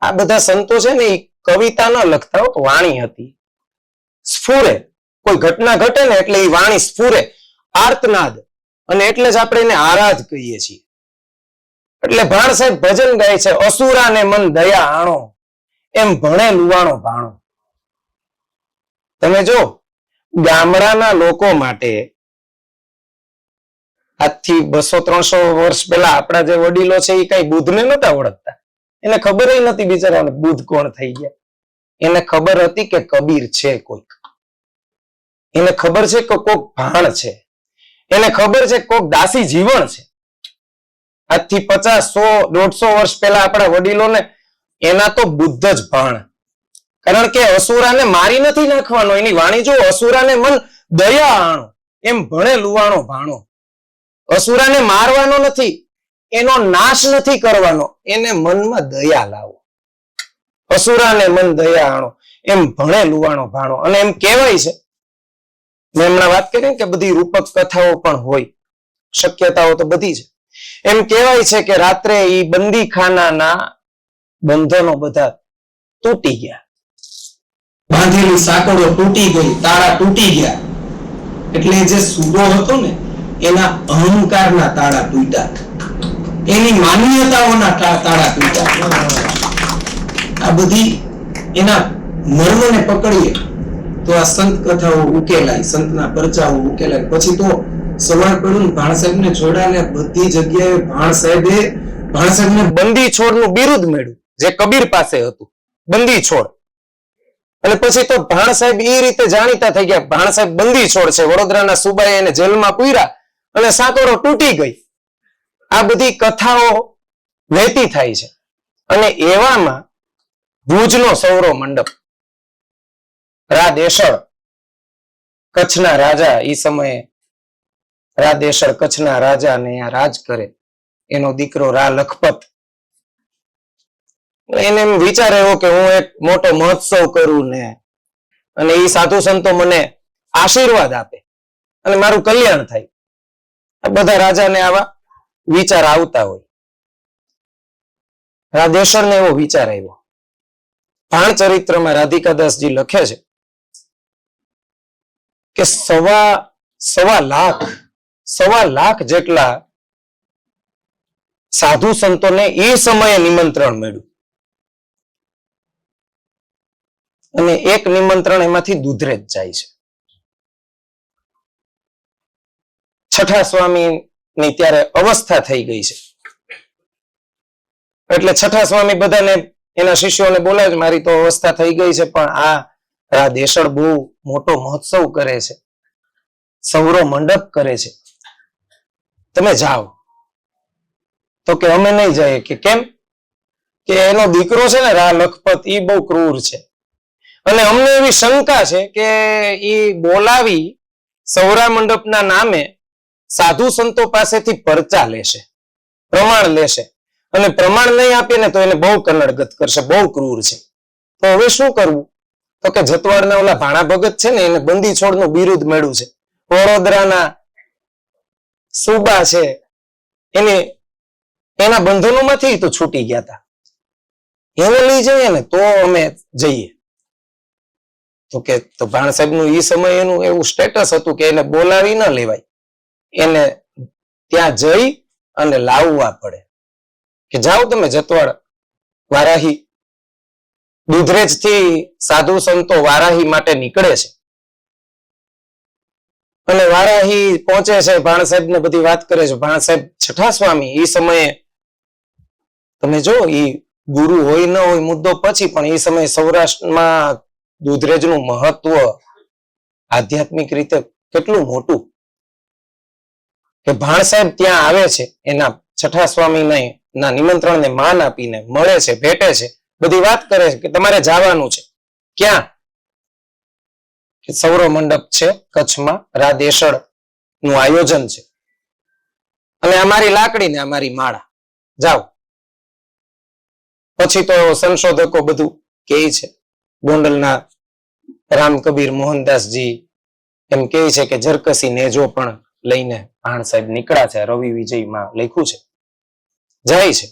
આ બધા સંતો છે ને એ કવિતા ન લખતા હો, વાણી હતી. સ્ફુરે, કોઈ ઘટના ઘટે ને એટલે એ વાણી સ્ફુરે, આર્તનાદ, અને એટલે જ આપણે એને આરાધ કહીએ છીએ. એટલે ભાણ સાહેબ ભજન ગાય છે, અસુરાને મન દયા આણો, એમ ભણે લુવાણો ભાણો. તમે જો ગામડાના લોકો માટે આજથી 200-300 વર્ષ પહેલા આપણા જે વડીલો છે એ કઈ બુદ્ધને નતા ઓળખતા. એને ખબર નથી બિચારાને બુદ્ધ કોણ થઈ ગયા. એને ખબર હતી કે કબીર છે કોઈક. એને ખબર છે કે કોઈક ભાણ છે. એને ખબર છે કોઈક દાસી જીવન છે. આજથી 50, 100, 150 વર્ષ પહેલા આપણા વડીલોને એના તો બુદ્ધ જ ભાણ. કારણ કે અસુરાને મારી નથી નાખવાનો. એની વાણી જો અસુરાને મન દયા આણો, એમ ભણે લુવાણો ભાણો. અસુરાને મારવાનો નથી, એનો નાશ નથી કરવાનો, એને મનમાં દયા લાવો. અસુરાને મન દયા આણો, એમ ભણે લુવાણો ભાણો. અને એમ કહેવાય છે, મેં હમણાં વાત કરી કે બધી રૂપક કથાઓ પણ હોય, શક્યતાઓ તો બધી છે. એમ કહેવાય છે કે રાત્રે ઈ બંદીખાનાના બંધનો બધા તૂટી ગયા. બાંધેલી સાંકળો તૂટી ગઈ, તાળા તૂટી ગયા. એટલે જે સૂરો હતો ને એના અહંકારના તાળા તૂટ્યા, એની માન્યતાઓના તાળા તૂટ્યા. આ બધી એના મર્મને પકડીએ તો આ સંત કથાઓ ઉકેલાય, સંતના પરચાઓ ઉકેલાય. પછી તો સવાર પડ્યું ભાણ સાહેબને જોડાને બધી જગ્યાએ ભાણ સાહેબને બંદી છોડનું બિરુદ મળ્યું, જે કબીર પાસે હતું, બંદી છોડ. અને પછી તો ભાણ સાહેબ એ રીતે જાણીતા થઈ ગયા, ભાણ સાહેબ બંદી છોડ છે. વડોદરાના સુબાએ એને જેલમાં પૂર્યા અને સાંકળો તૂટી ગઈ. આ બધી કથાઓ વહેતી થાય છે. અને એવામાં ભુજનો સૌરો મંડપ, રાદેશળ કચ્છના રાજા, એ સમયે રાદેશળ કચ્છના રાજા ને અહીંયા રાજ કરે, એનો દીકરો રા લખપત. એને એમ વિચાર એવો કે હું એક મોટો મહોત્સવ કરું ને, અને એ સાધુ સંતો મને આશીર્વાદ આપે અને મારું કલ્યાણ થાય. આ બધા રાજાને આવા વિચાર આવતા હોય. રાધેશ્વરને એવો વિચાર આવ્યો. ભાણ ચરિત્રમાં રાધિકાદાસજી લખે છે કે સવા લાખ જેટલા સાધુ સંતોને એ સમયે નિમંત્રણ મળ્યું. અને એક નિમંત્રણ એમાંથી દુધરેજ જાય છે. છઠ્ઠા સ્વામીની ત્યારે અવસ્થા થઈ ગઈ છે. એટલે છઠ્ઠા સ્વામી બધાને એના શિષ્યોને બોલાવે છે, મારી તો અવસ્થા થઈ ગઈ છે, પણ આ દેશળ બહુ મોટો મહોત્સવ કરે છે, સૌરો મંડપ કરે છે, તમે જાઓ. તો કે અમે નહીં જઈએ. કે કેમ? કે એનો દીકરો છે ને રા લખપત, એ બહુ ક્રૂર છે, અને અમને એવી શંકા છે કે એ બોલાવી સૌરા મંડપના નામે સાધુ સંતો પાસેથી પરચા લેશે, પ્રમાણ લેશે, અને પ્રમાણ નહીં આપીએ ને તો એને બહુ કન્નડગત કરશે, બહુ ક્રૂર છે. તો હવે શું કરવું? તો કે જતવાડના ઓલા ભાણા ભગત છે ને એને બંદી છોડનું બિરુદ મળ્યું છે, વડોદરાના સુબા છે, એના બંધનોમાંથી તો છૂટી ગયા હતા, એને લઈ જઈએ ને તો અમે જઈએ. તો કે તો ભાણ સાહેબનું એ સમય એનું એવું સ્ટેટસ હતું કે એને બોલાવી ન લેવાય, એને ત્યાં જઈ અને લાવવા પડે. કે જાઓ તમે જતવાડ, વારાહી દુધરેજ થી સાધુ સંતો વારાહી માટે નીકળે છે, અને વારાહી પહોંચે છે, ભાણ સાહેબ ને બધી વાત કરે છે. ભાણ સાહેબ છઠ્ઠા સ્વામી એ સમયે તમે જો, એ ગુરુ હોય ન હોય મુદ્દો પછી, પણ એ સમયે સૌરાષ્ટ્રમાં દુધરેજનું મહત્વ આધ્યાત્મિક રીતે કેટલું મોટું, કે ભાણ સાહેબ ત્યાં આવે છે, એના છઠ્ઠા સ્વામી ના નિમંત્રણને માન આપીને મળે છે, ભેટે છે, બધી વાત કરે છે કે તમારે જવાનું છે. ક્યાં? કે સૌરો મંડપ છે કચ્છમાં, રાદેશળ નું આયોજન છે, અને અમારી લાકડી ને અમારી માળા, જાઓ. પછી તો સંશોધકો બધું કહે છે, ગોંડલના રામ કબીર મોહનદાસજી એમ કહે છે કે જરકસી નેજો પણ લઈને ભાણ સાહેબ નીકળ્યા છે. રવિ વિજયમાં લખ્યું છે. જાય છે,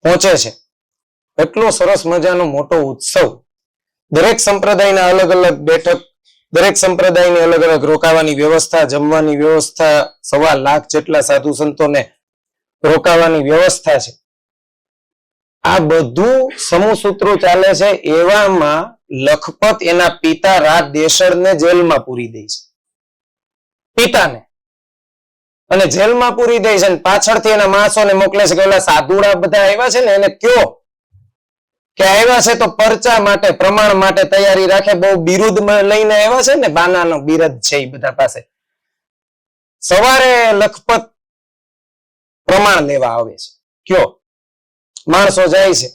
પહોંચે છે. એટલો સરસ મજાનો મોટો ઉત્સવ, દરેક સંપ્રદાયના અલગ અલગ બેઠક, દરેક સંપ્રદાયની અલગ અલગ રોકાવાની વ્યવસ્થા, જમવાની વ્યવસ્થા, 1.25 લાખ જેટલા સાધુ સંતોને રોકાવાની વ્યવસ્થા છે. આ બધું સમૂહ સૂત્રો ચાલે છે. એવામાં લખપત એના પિતા રાજ દેશળને જેલમાં પૂરી દે છે. પિતાને અને જેલમાં પૂરી દે છે, અને પાછળથી એના માણસોને મોકલે છે કે ઓલા સાધુડા બધા આવ્યા છે ને એને કયો કે આવ્યા છે તો પરચા માટે, પ્રમાણ માટે તૈયારી રાખે. બહુ બિરુદ લઈને આવ્યા છે ને, બાનાનો બિરદ છે એ બધા પાસે. સવારે લખપત પ્રમાણ લેવા આવે છે. કયો માણસો જાય છે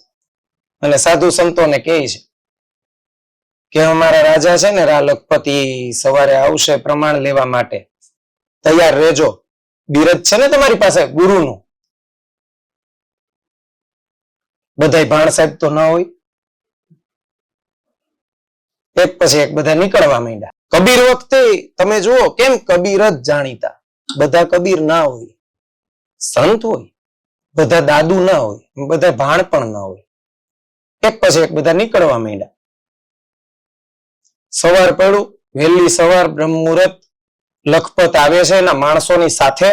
અને સાધુ સંતોને કહે છે કે અમારા રાજા છે ને લખપતિ સવારે આવશે પ્રમાણ લેવા માટે, તૈયાર રહેજો. બિરદ છે ને તમારી પાસે ગુરુનું. બધાય ભાણ સાહેબ તો ના હોય. એક પછી એક બધા નીકળવા માંડ્યા. કબીર વખતે તમે જુઓ કેમ કબીર જ જાણીતા. બધા કબીર ના હોય, સંત હોય. બધા દાદુ ના હોય, બધા ભાણ પણ ના હોય. એક પછી એક બધા નીકળવા માંડ્યા. સવાર પડ્યું, વહેલી સવાર બ્રહ્મ મુહૂર્ત. લખપત આવે છે એના માણસોની સાથે.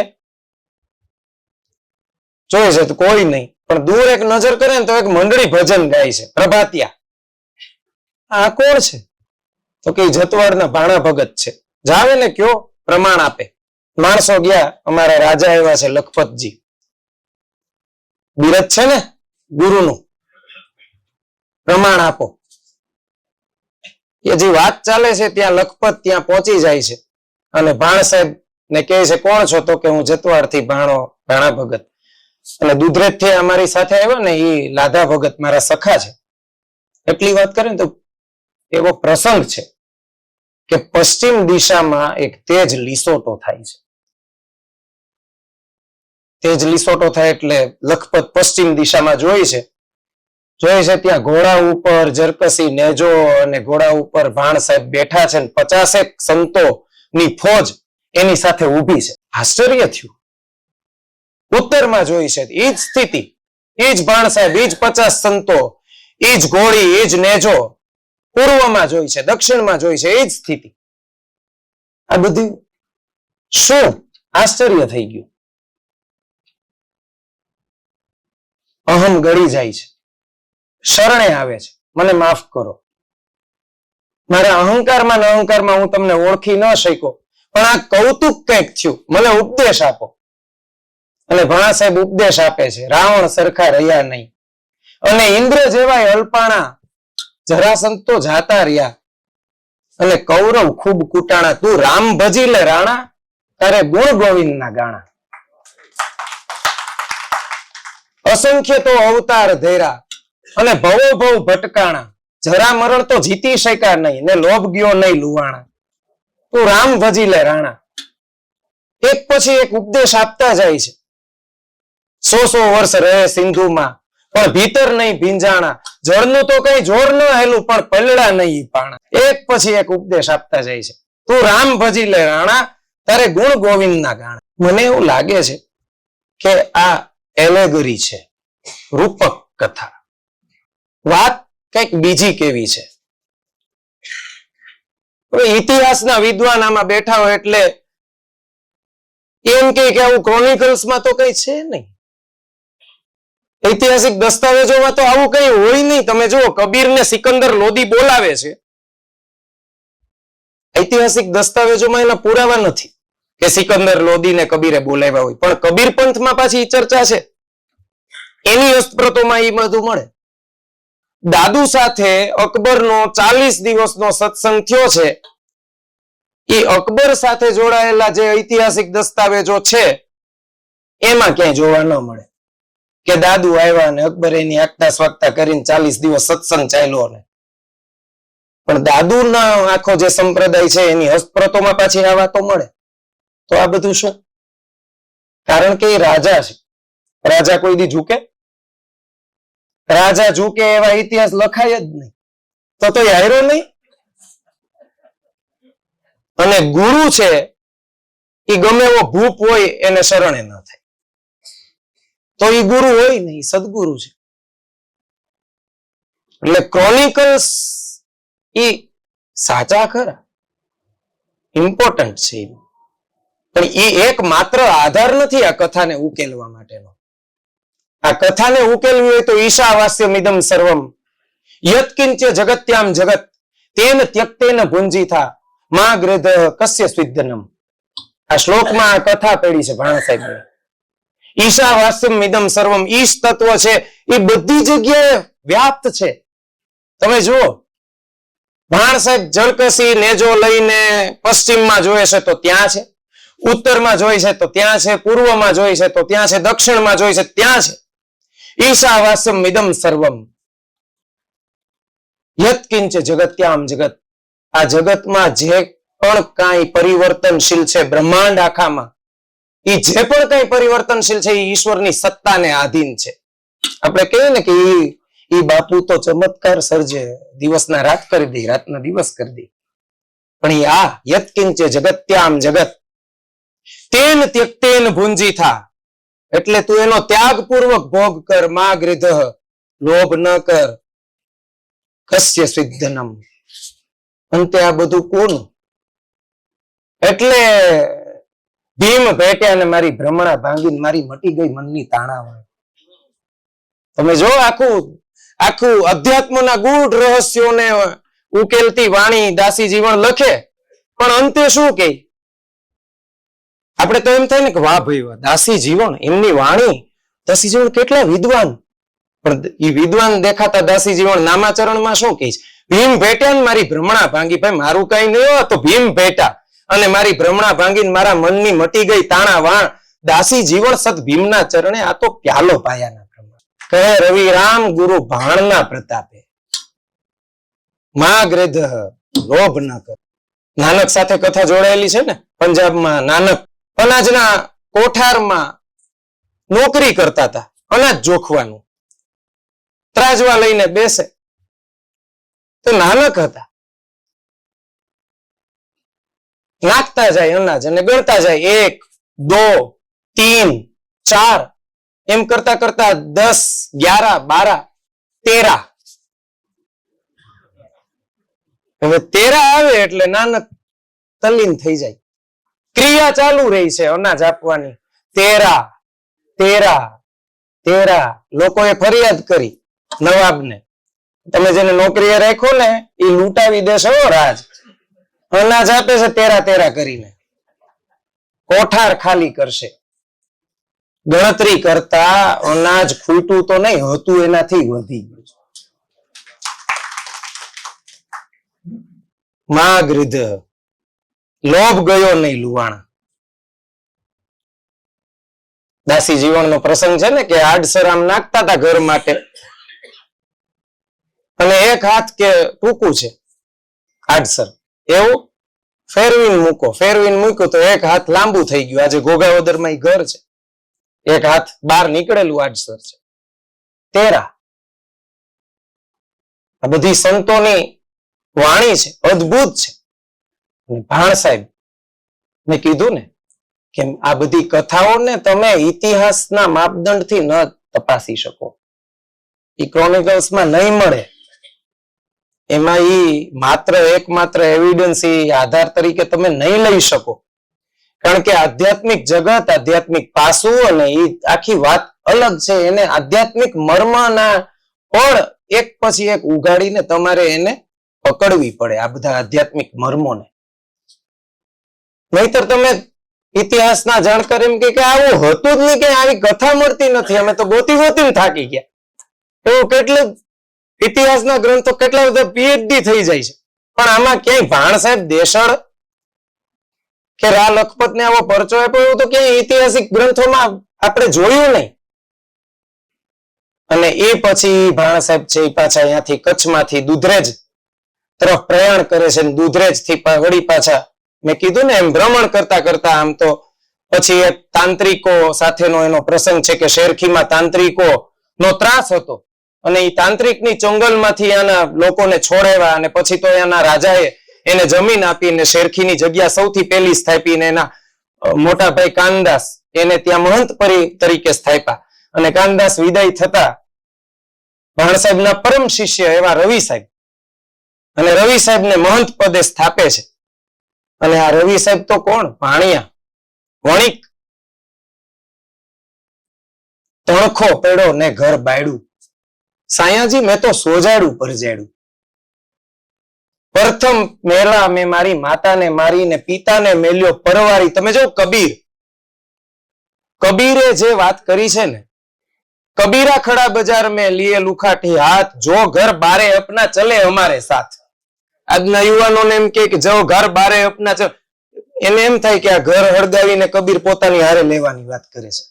જોઈ છે તો કોઈ નહીં, પણ દૂર એક નજર કરે ને તો એક મંડળી ભજન ગાય છે, પ્રભાતિયા. આ કોણ છે? તો કે જતવાડના ભાણા ભગત છે. જાવે ને કયો પ્રમાણ આપે. માણસો ગયા, અમારા રાજા આવ્યા છે લખપતજી. બિરદ છે ને ગુરુનું, પ્રમાણ આપો. એ જે વાત ચાલે છે ત્યાં લખપત ત્યાં પહોંચી જાય છે અને ભાણ સાહેબ ને કહે છે કોણ છો? તો કે હું જતવાડ થી ભાણા ભગત. અને દુધરેજ થી અમારી સાથે આવ્યો ને એ લાધા ભગત મારા સખા છે. એટલી વાત કરે ને તો એવો પ્રસંગ છે કે પશ્ચિમ દિશામાં એક તેજ લીસોટો થાય છે. તેજ લીસોટો થાય એટલે લખપત પશ્ચિમ દિશામાં જોઈ છે ત્યાં ઘોડા ઉપર જરકસી નેજો અને ઘોડા ઉપર ભાણ સાહેબ બેઠા છે, 50 સંતો ની ફોજ એની સાથે ઊભી છે. આશ્ચર્ય થયું. ઉત્તરમાં જોઈ છે એ જ સ્થિતિ, એ જ ભાણ સાહેબ, એ જ 50 સંતો, એ જ ઘોડી, એ જ નેજો. પૂર્વમાં જોઈ છે, દક્ષિણમાં જોઈ છે, એ જ સ્થિતિ. આ બધું શું આશ્ચર્ય થઈ ગયું. અહમ ગળી જાય છે, શરણે આવે છે, મને માફ કરો, મારા અહંકારમાં ને અહંકારમાં હું તમને ઓળખી ન શક્યો, પણ આ કૌતુક કંઈક થયું, મને ઉપદેશ આપો. અને ભાણા સાહેબ ઉપદેશ આપે છે. રાવણ સરખા રહ્યા નહીં અને ઇન્દ્ર જેવા અલ્પાણા જરાસંત તો જાતા રહ્યા અને કૌરવ ખૂબ કુટાણા. તું રામ ભજી લે રાણા, તારે ગુણ ગોવિંદ ના ગાણા. અસંખ્ય તો અવતાર ધેરા અને ભવો ભવ ભટકાણા. જરા મરણ તો જીતી શક્યા નહીં ને લોભ ગયો નહીં લુવાણા. તું રામ ભજી લે રાણા. એક પછી એક ઉપદેશ આપતા જાય છે. 100 વર્ષ રહે સિંધુમાં પણ ભીતર નહીં ભીંજાણા. જળનું તો કઈ જોર ન હેલું પણ પલડા નહીં પાણા. એક પછી એક ઉપદેશ આપતા જાય છે. તું રામ ભજી લે રાણા, તારે ગુણ ગોવિંદ ના ગાણા. મને એવું લાગે છે કે આ એલેગરી છે, રૂપક કથા. વાત કઈક બીજી કેવી છે. ઇતિહાસના વિદ્વાન આમાં બેઠા હોય એટલે એમ કે આવું ક્રોનિકલ્સમાં તો કઈ છે નહીં. ઐતિહાસિક દસ્તાવેજોમાં તો આવું કઈ હોય નહીં. તમે જુઓ કબીર ને સિકંદર લોદી બોલાવે છે, ઐતિહાસિક દસ્તાવેજોમાં એના પુરાવા નથી કે સિકંદર લોદી ને કબીરે બોલાવ્યા હોય. પણ કબીર પંથમાં પાછી ચર્ચા છે, એની હસ્તપ્રતોમાં એ બધું મળે. દાદુ સાથે અકબરનો 40 દિવસનો સત્સંગ થયો છે. એ અકબર સાથે જોડાયેલા જે ઐતિહાસિક દસ્તાવેજો છે એમાં ક્યાંય જોવા ન મળે કે દાદુ આવ્યા અને અકબર એની આગતા સ્વાગતા કરીને 40 દિવસ સત્સંગ ચાલ્યો. ને પણ દાદુના આખો જે સંપ્રદાય છે એની હસ્તપ્રતોમાં પાછી આ વાતો મળે. તો આ બધું શું? કારણ કે એ રાજા છે. રાજા કોઈ દી ઝૂકે? રાજા ઝૂકે એવા ઇતિહાસ લખાય જ નહીં. તો એ હાર્યો નહીં. અને ગુરુ છે એ ગમે એવો ભૂપ હોય એને શરણે ન થાય. તો એ ગુરુ હોય નહીં, સદગુરુ છે. એટલે ક્રોનિકલ્સ એ સાચા ખરા, ઇમ્પોર્ટન્ટ છે, પણ એ એક માત્ર આધાર નથી આ કથાને ઉકેલવા માટેનો. આ કથાને ઉકેલવી હોય તો ઈશાવાસ્યમ ઇદમ સર્વમ યત્કિંચ્ય જગત્યામ જગત તેન ત્યક્તેન ભુંજીથા મા ગ્રધ કસ્ય સ્વિદ્ધનમ. આ શ્લોકમાં આ કથા પડી છે ભાણા સાહેબ. ઈશા વાસ્યમ ઇદમ સર્વમ, ઈશ તત્વ છે એ બધી જગ્યાએ વ્યાપ્ત છે. તમે જુઓ ભાણ સાહેબ જળકસી નેજો લઈને પશ્ચિમમાં જોયે છે તો ત્યાં છે, ઉત્તરમાં જોઈ છે તો ત્યાં છે, પૂર્વમાં જોઈ છે તો ત્યાં છે, દક્ષિણમાં જોઈ છે ત્યાં છે. ઈશા વાસ્યમ ઇદમ સર્વમ યત્કિંચ જગત્યામ જગત. આ જગતમાં જે પણ કાંઈ પરિવર્તનશીલ છે બ્રહ્માંડ આખામાં, એ જે પણ કઈ પરિવર્તનશીલ છે એ ઈશ્વરની સત્તાને આધીન છે. આપણે કહીએ ને કે ઈ બાપુ તો ચમત્કાર સર્જે, દિવસના રાત કરી દે, રાતના દિવસ કરી દે. પણ એ આ યત્કિંચ જગત્યામ જગત તેન ત્યક્તેન ભુંજીથા, એટલે તું એનો ત્યાગપૂર્વક ભોગ કર. મા ગૃધઃ, લોભ ન કર. કસ્ય સિદ્ધનમ, અંતે આ બધું કોનું? એટલે ભીમ ભેટ્યા ને મારી ભ્રમણા ભાંગીને મારી મટી ગઈ મનની તાણાવાળી. તમે જો આખું અધ્યાત્મના ગૂઢ રહસ્યોને ઉકેલતી વાણી દાસી જીવન લખે, પણ અંતે શું કહે? આપણે તો એમ થાય ને કે વાહ ભાઈ વાહ, દાસી જીવન, એમની વાણી, દાસી જીવન કેટલા વિદ્વાન. પણ એ વિદ્વાન દેખાતા દાસી જીવન નામાચરણમાં શું કહે છે? ભીમ ભેટ્યા ને મારી ભ્રમણા ભાંગી. ભાઈ મારું કઈ નહીં હોય તો ભીમ ભેટા અને મારી ભ્રમણા ભાંગીને મારા મનની મટી ગઈ તાણા વાણ. દાસી જીવન સત ભીમના ચરણે આ તો પ્યાલો પાયાના ભ્રમણા. કહે રવિ રામ ગુરુ ભાણના પ્રતાપે, મા ગ્રધ લોભ ન કર. નાનક સાથે કથા જોડાયેલી છે ને. પંજાબમાં નાનક અનાજના કોઠારમાં નોકરી કરતા હતા, અનાજ જોખવાનું. ત્રાજવા લઈને બેસે તો નાનક હતા, નાખતા જાય અનાજ અને ગણતા જાય 1 2 3 4 એમ કરતા કરતા 10 11 12 13. હવે 13 આવે એટલે નાનક તલ્લીન થઈ જાય. ક્રિયા ચાલુ રહી છે અનાજ આપવાની. 13 13 13. લોકોએ ફરિયાદ કરી નવાબને, તમે જેને નોકરીએ રાખ્યો ને એ લૂંટાવી દેશે હો રાજ. અનાજ આપે છે 13 13 કરીને, કોઠાર ખાલી કરશે. ગણતરી કરતા અનાજ ખૂટું તો નહીં હતું, એનાથી વધી ગયું. મા ગૃધ, લોભ ગયો નહીં લુવાણા. દાસી જીવનનો પ્રસંગ છે ને કે આડસર આમ નાખતા હતા ઘર માટે, અને એક હાથ કે ટૂંકું છે આડસર, એવું ફેરવીને મૂકો. ફેરવીને મૂક્યું તો એક હાથ લાંબુ થઈ ગયું. આજે ઘોઘાવદરમાં ઈ ઘર છે, એક હાથ બહાર નીકળેલું આડસર છે. 13. આ બધી સંતોની વાણી છે, અદ્ભુત છે. ભાણ સાહેબ મેં કીધું ને કે આ બધી કથાઓને તમે ઇતિહાસના માપદંડથી ન તપાસી શકો. એ ક્રોનિકલ્સમાં નહીં મળે. એમાં એકમાત્ર એવિડન્સ આધાર તરીકે તમે નહીં લઈ શકો. કારણ કે આધ્યાત્મિક જગત, આધ્યાત્મિક પાસું અને એ આખી વાત અલગ છે. એને આધ્યાત્મિક મર્મના પણ એક પછી એક ઉગાડીને તમારે એને પકડવી પડે, આ બધા આધ્યાત્મિક મર્મોને. નહીતર તમે ઇતિહાસના જાણકાર એમ કે આવું હતું જ નહીં, કે આવી કથા મળતી નથી, અમે તો ગોતી ગોતીને થાકી ગયા. એવું કેટલું ઇતિહાસના ગ્રંથો કેટલા બધા પીએચડી થઈ જાય છે, પણ આમાં ક્યાંય ભાણ સાહેબ દેશળ કે રા લખપત ને આવો પરચો આપ્યો એવું તો ક્યાંય ઐતિહાસિક ગ્રંથોમાં આપણે જોયું નહીં. અને એ પછી ભાણ સાહેબ છે એ પાછા અહીંયાથી કચ્છમાંથી દુધરેજ તરફ પ્રયાણ કરે છે. દુધરેજ થી વળી પાછા મેં કીધું ને એમ ભ્રમણ કરતા કરતા આમ તો પછી એક તાંત્રિકો સાથેનો એનો પ્રસંગ છે કે શેરખીમાં તાંત્રિકો નો ત્રાસ હતો અને એ તાંત્રિકની ચંગલમાંથી આના લોકોને છોડાવ્યા અને પછી તો એના રાજાએ એને જમીન આપીને શેરખીની જગ્યા સૌથી પહેલી સ્થાપીને એના મોટા ભાઈ કાનદાસ એને ત્યાં મહંત તરીકે સ્થાપ્યા. અને કાનદાસ વિદાય થતા ભાણ સાહેબના પરમ શિષ્ય એવા રવિ સાહેબ, અને રવિ સાહેબને મહંત પદે સ્થાપે છે. અને આ રવિ સાહેબ તો કોણ? ભાણિયા, વણિક. તણખો પેડો ને ઘર બાયડું, સાયાજી મેં તો સોજાડું પરજાડું. પ્રથમ મેલા મેં મારી માતાને મારીને પિતાને મેલ્યો પરવારી. તમે જો કબીરે જે વાત કરી છે ને, કબીરા ખડા બજાર મેં લીએ લુખાઠી હાથ, જો ઘર બારે અપના ચલે અમારે સાથ. આજના યુવાનોને એમ કે જો ઘર બારે અપના ચલે, એને એમ થાય કે આ ઘર હળગાવીને કબીર પોતાની હારે લેવાની વાત કરે છે.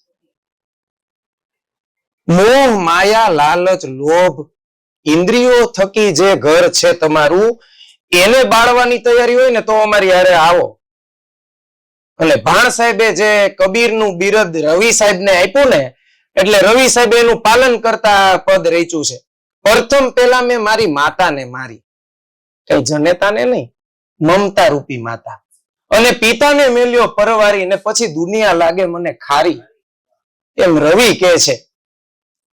મોહ માયા લાલચ લોભ ઇન્દ્રિયો થકી જે ઘર છે તમારું, એને બાળવાની તૈયારી હોય ને તો અમારી હારે આવો. અને ભાણ સાહેબે જે કબીરનું બિરદ રવિ સાહેબને આપ્યું ને, એટલે રવિ સાહેબે એનું પાલન કરતા પદ રચ્યું છે. પ્રથમ પેલા મેં મારી માતાને મારી, કઈ જનેતાને નહીં, મમતા રૂપી માતા. અને પિતાને મેલ્યો પરવારી, ને પછી દુનિયા લાગે મને ખારી. એમ રવિ કહે છે,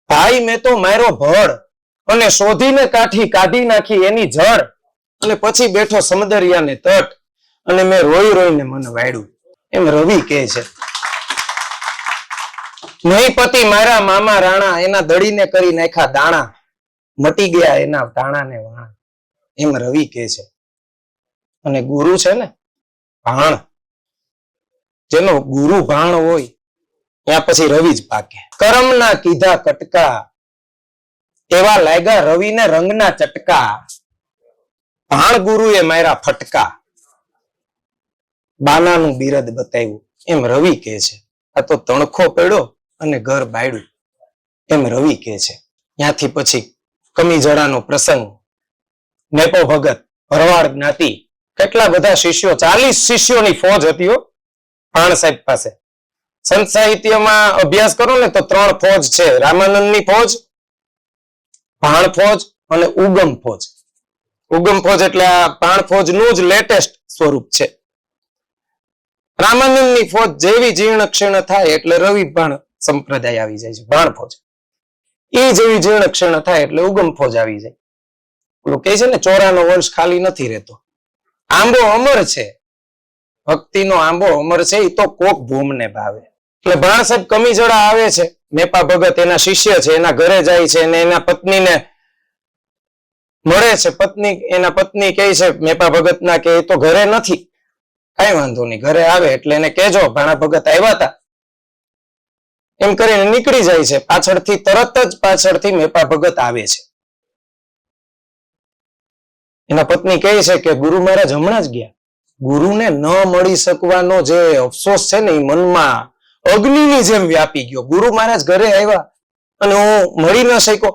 ભાઈ મેં તો માર્યો ભળ, અને શોધીને કાઠી કાઢી નાખી એની જળ. અને પછી બેઠો સમદરિયાને તટ, અને મેં રોઈ રોઈને મન વાળ્યું. એમ રવિ કહે છે. નહીં પતિ મારા મામા રાણા, એના દળીને કરી નાખ્યા દાણા, મટી ગયા એના દાણા ને વાણા. એમ રવિ કહે છે. અને ગુરુ છે ને ભાણ, જેનો ગુરુ ભાણ હોય ત્યાં પછી રવિ જ પાકે. કરમના કીધા કટકા, એવા લાગ્યા રવિને રંગના ચટકા. ભાણ ગુરુએ માર્યા ફટકા, બાનાનું બિરદ બતાવ્યું. એમ રવિ કહે છે. આ તો તણખો પડ્યો અને ઘર બાયડું. એમ રવિ કહે છે. ત્યાંથી પછી કમીજડાનો પ્રસંગ, નેપો ભગત, ભરવાડ જ્ઞાતિ, કેટલા બધા શિષ્યો, 40 શિષ્યોની ફોજ હતી ભાણ સાહેબ પાસે. સંત સાહિત્યમાં અભ્યાસ કરો ને તો 3 ફોજ છે, રામાનંદની ફોજ, ભાણ ફોજ અને ઉગમ ફોજ. ઉગમ ફોજ એટલે આ ભાણ ફોજનું જ લેટેસ્ટ સ્વરૂપ છે. રામાનંદની ફોજ જેવી જીર્ણ ક્ષીણ થાય એટલે રવિ ભાણ સંપ્રદાય આવી જાય છે, ભાણ ફોજ. એ જેવી જીર્ણ ક્ષીણ થાય એટલે ઉગમ ફોજ આવી જાય. પેલું કહે છે ને, ચોરાનો વંશ ખાલી નથી રહેતો. આંબો અમર છે, ભક્તિનો આંબો અમર છે, એ તો કોક ભૂમને ભાવે. એટલે ભાણ સાહેબ કમીજડા આવે છે, મેપા ભગત એના શિષ્ય છે, એના ઘરે જાય છે અને એના પત્નીને મળે છે. એના પત્ની કહે છે મેપા ભગતના કે એ તો ઘરે નથી. કઈ વાંધો નહીં, ઘરે આવે એટલે એને કહેજો ભાણા ભગત આવ્યા હતા. એમ કરીને નીકળી જાય છે. પાછળથી તરત જ પાછળથી મેપા ભગત આવે છે. એના પત્ની કહે છે કે ગુરુ મહારાજ હમણાં જ ગયા. ગુરુને ન મળી શકવાનો જે અફસોસ છે ને, એ મનમાં અગ્નિની જેમ વ્યાપી ગયો. ગુરુ મહારાજ ઘરે આવ્યા અને હું મળી ન શક્યો.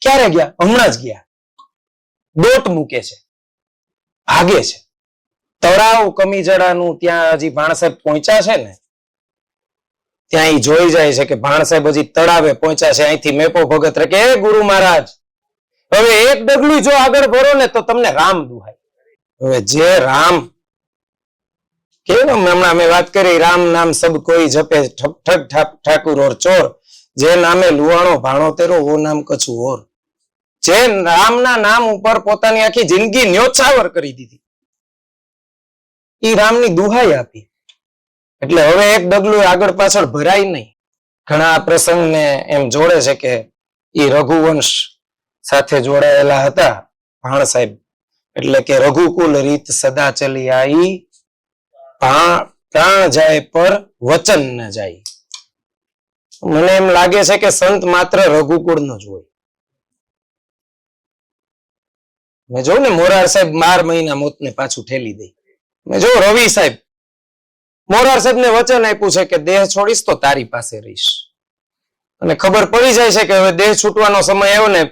ક્યારે ગયા? હમણાં જ ગયા. દોટ મૂકે છે, ભાગે છે. તળાવ કમીજડાનું ત્યાં હજી ભાણ સાહેબ પહોંચ્યા છે ને, ત્યાં એ જોઈ જાય છે કે ભાણ સાહેબ હજી તળાવે પહોંચ્યા છે. અહીંથી મેપો ભગત કે હે ગુરુ મહારાજ, હવે એક ડગલું જો આગળ ભરો ને તો તમને રામ દુહાય. હવે જે રામ કેવું, હમણાં મેં વાત કરી, રામ નામ સબ કોઈ જપે ઠક ઠક ઠાકુર ઓર ચોર, જે નામે લુવાણો ભાણો તેરો વો નામ કછું ઓર. જે રામના નામ ઉપર પોતાની આખી જિંદગી ન્યોછાવર કરી દીધી, ઈ રામની દુહાઈ આપી. એટલે હવે એક ડગલું આગળ પાછળ ભરાય નહીં. ઘણા આ પ્રસંગને એમ જોડે છે કે ઈ રઘુવંશ સાથે જોડાયેલા હતા ભાણ સાહેબ. એટલે કે રઘુકુલ રીત સદા ચલી આઈ, પ્રાણ જાય પર વચન ન જાય. મને એમ લાગે છે કે સંત માત્ર રઘુકુળ નો જ હોય. મેં જોઉં ને મોરાર સાહેબ 12 મહિના મોતને પાછું ઠેલી દે. મેં જો રવિ સાહેબ મોરાર સાહેબ ને વચન આપ્યું છે કે દેહ છોડીશ તો તારી પાસે રહીશ. અને ખબર પડી જાય છે કે હવે દેહ છૂટવાનો સમય આવ્યો ને,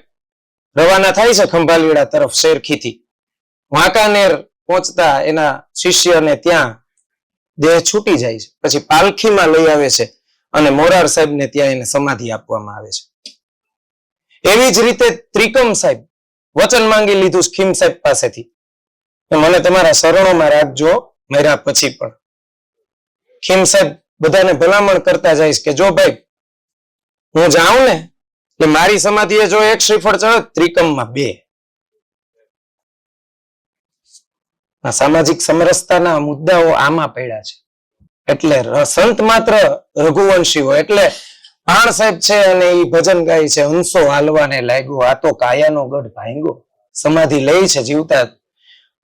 રવાના થાય છે ખંભાલીડા તરફ શેરખીથી. વાંકાનેર પહોંચતા એના શિષ્યને ત્યાં દેહ છૂટી જાય છે. પછી પાલખીમાં લઈ આવે છે અને મોરાર સાહેબને ત્યાં એને સમાધિ આપવામાં આવે છે. એવી જ રીતે ત્રિકમ સાહેબ વચન માંગી લીધું ખીમ સાહેબ પાસેથી, મને તમારા શરણોમાં રાખજો મર્યા પછી પણ. ખીમ સાહેબ બધાને ભલામણ કરતા જઈશ કે જો ભાઈ હું જાઉં ને એટલે મારી સમાધિએ જો 1 શ્રીફળ ચડે, ત્રિકમમાં 2. સામાજિક સમરસતાના મુદ્દાઓ આમાં પડ્યા છે. એટલે સંત માત્ર રઘુવંશી હોય. એટલે ભાણ સાહેબ છે અને એ ભજન ગાય છે, હંસો હાલવાને લાગ્યો, આ તો કાયાનો ગઢ ભાંગ્યો. સમાધિ લઈ છે જીવતા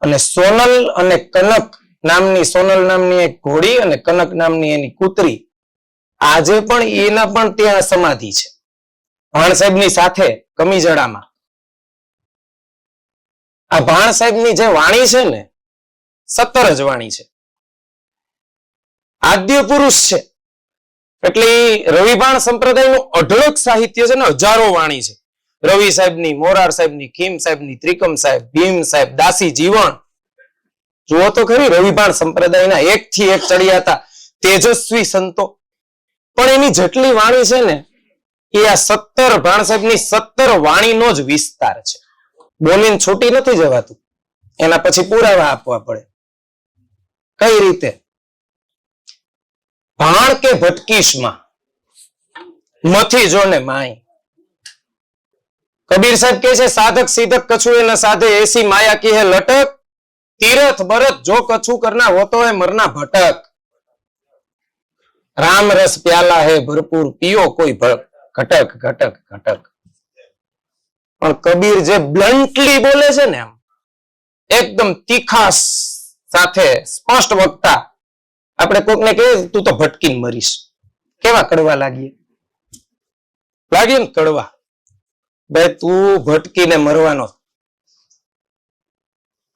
અને સોનલ અને કનક નામની, સોનલ નામની એક ઘોડી અને કનક નામની એની કૂતરી, આજે પણ એના પણ ત્યાં સમાધિ છે ભાણ સાહેબની સાથે કમીજડામાં. આ ભાણ સાહેબની જે વાણી છે ને, 17 જ વાણી છે, આદ્ય પુરુષ છે. એટલે રવિભાણ સંપ્રદાયનું અઢળક સાહિત્ય છે ને, હજારો વાણી છે. રવિ સાહેબની, મોરાર સાહેબની, ખીમ સાહેબની, ત્રિકમ સાહેબ, ભીમ સાહેબ, દાસી જીવન. જુઓ તો ખરી રવિભાણ સંપ્રદાયના 1 થી 1 ચડિયાતા તેજસ્વી સંતો. પણ એની જેટલી વાણી છે ને, એ આ 17 ભાણ સાહેબની 17 વાણીનો જ વિસ્તાર છે. બોલીને છૂટી નથી જવાતું, એના પછી પુરાવા આપવા પડે. કઈ રીતે? ભાણ કે ભટકીશમાં મથી જો ને માય. કબીર સાહેબ કહે છે, સાધક સિધક કછુએ ન સાધે એસી માયા કી હે લટક, તીરથ ભરત જો કછુ કરના હોતો હે મરના ભટક. રામ રસ પ્યાલા હે ભરપૂર પીઓ કોઈ ઘટક ઘટક ઘટક. પણ કબીર જે બ્લન્ટલી બોલે છે ને, આમ એકદમ તીખાસ સાથે સ્પષ્ટ વક્તા, આપણે કોકને કહીએ તું તો ભટકીને મરીશ, કેવા કડવા લાગીએ ને કડવા. ભાઈ તું ભટકીને મરવાનો.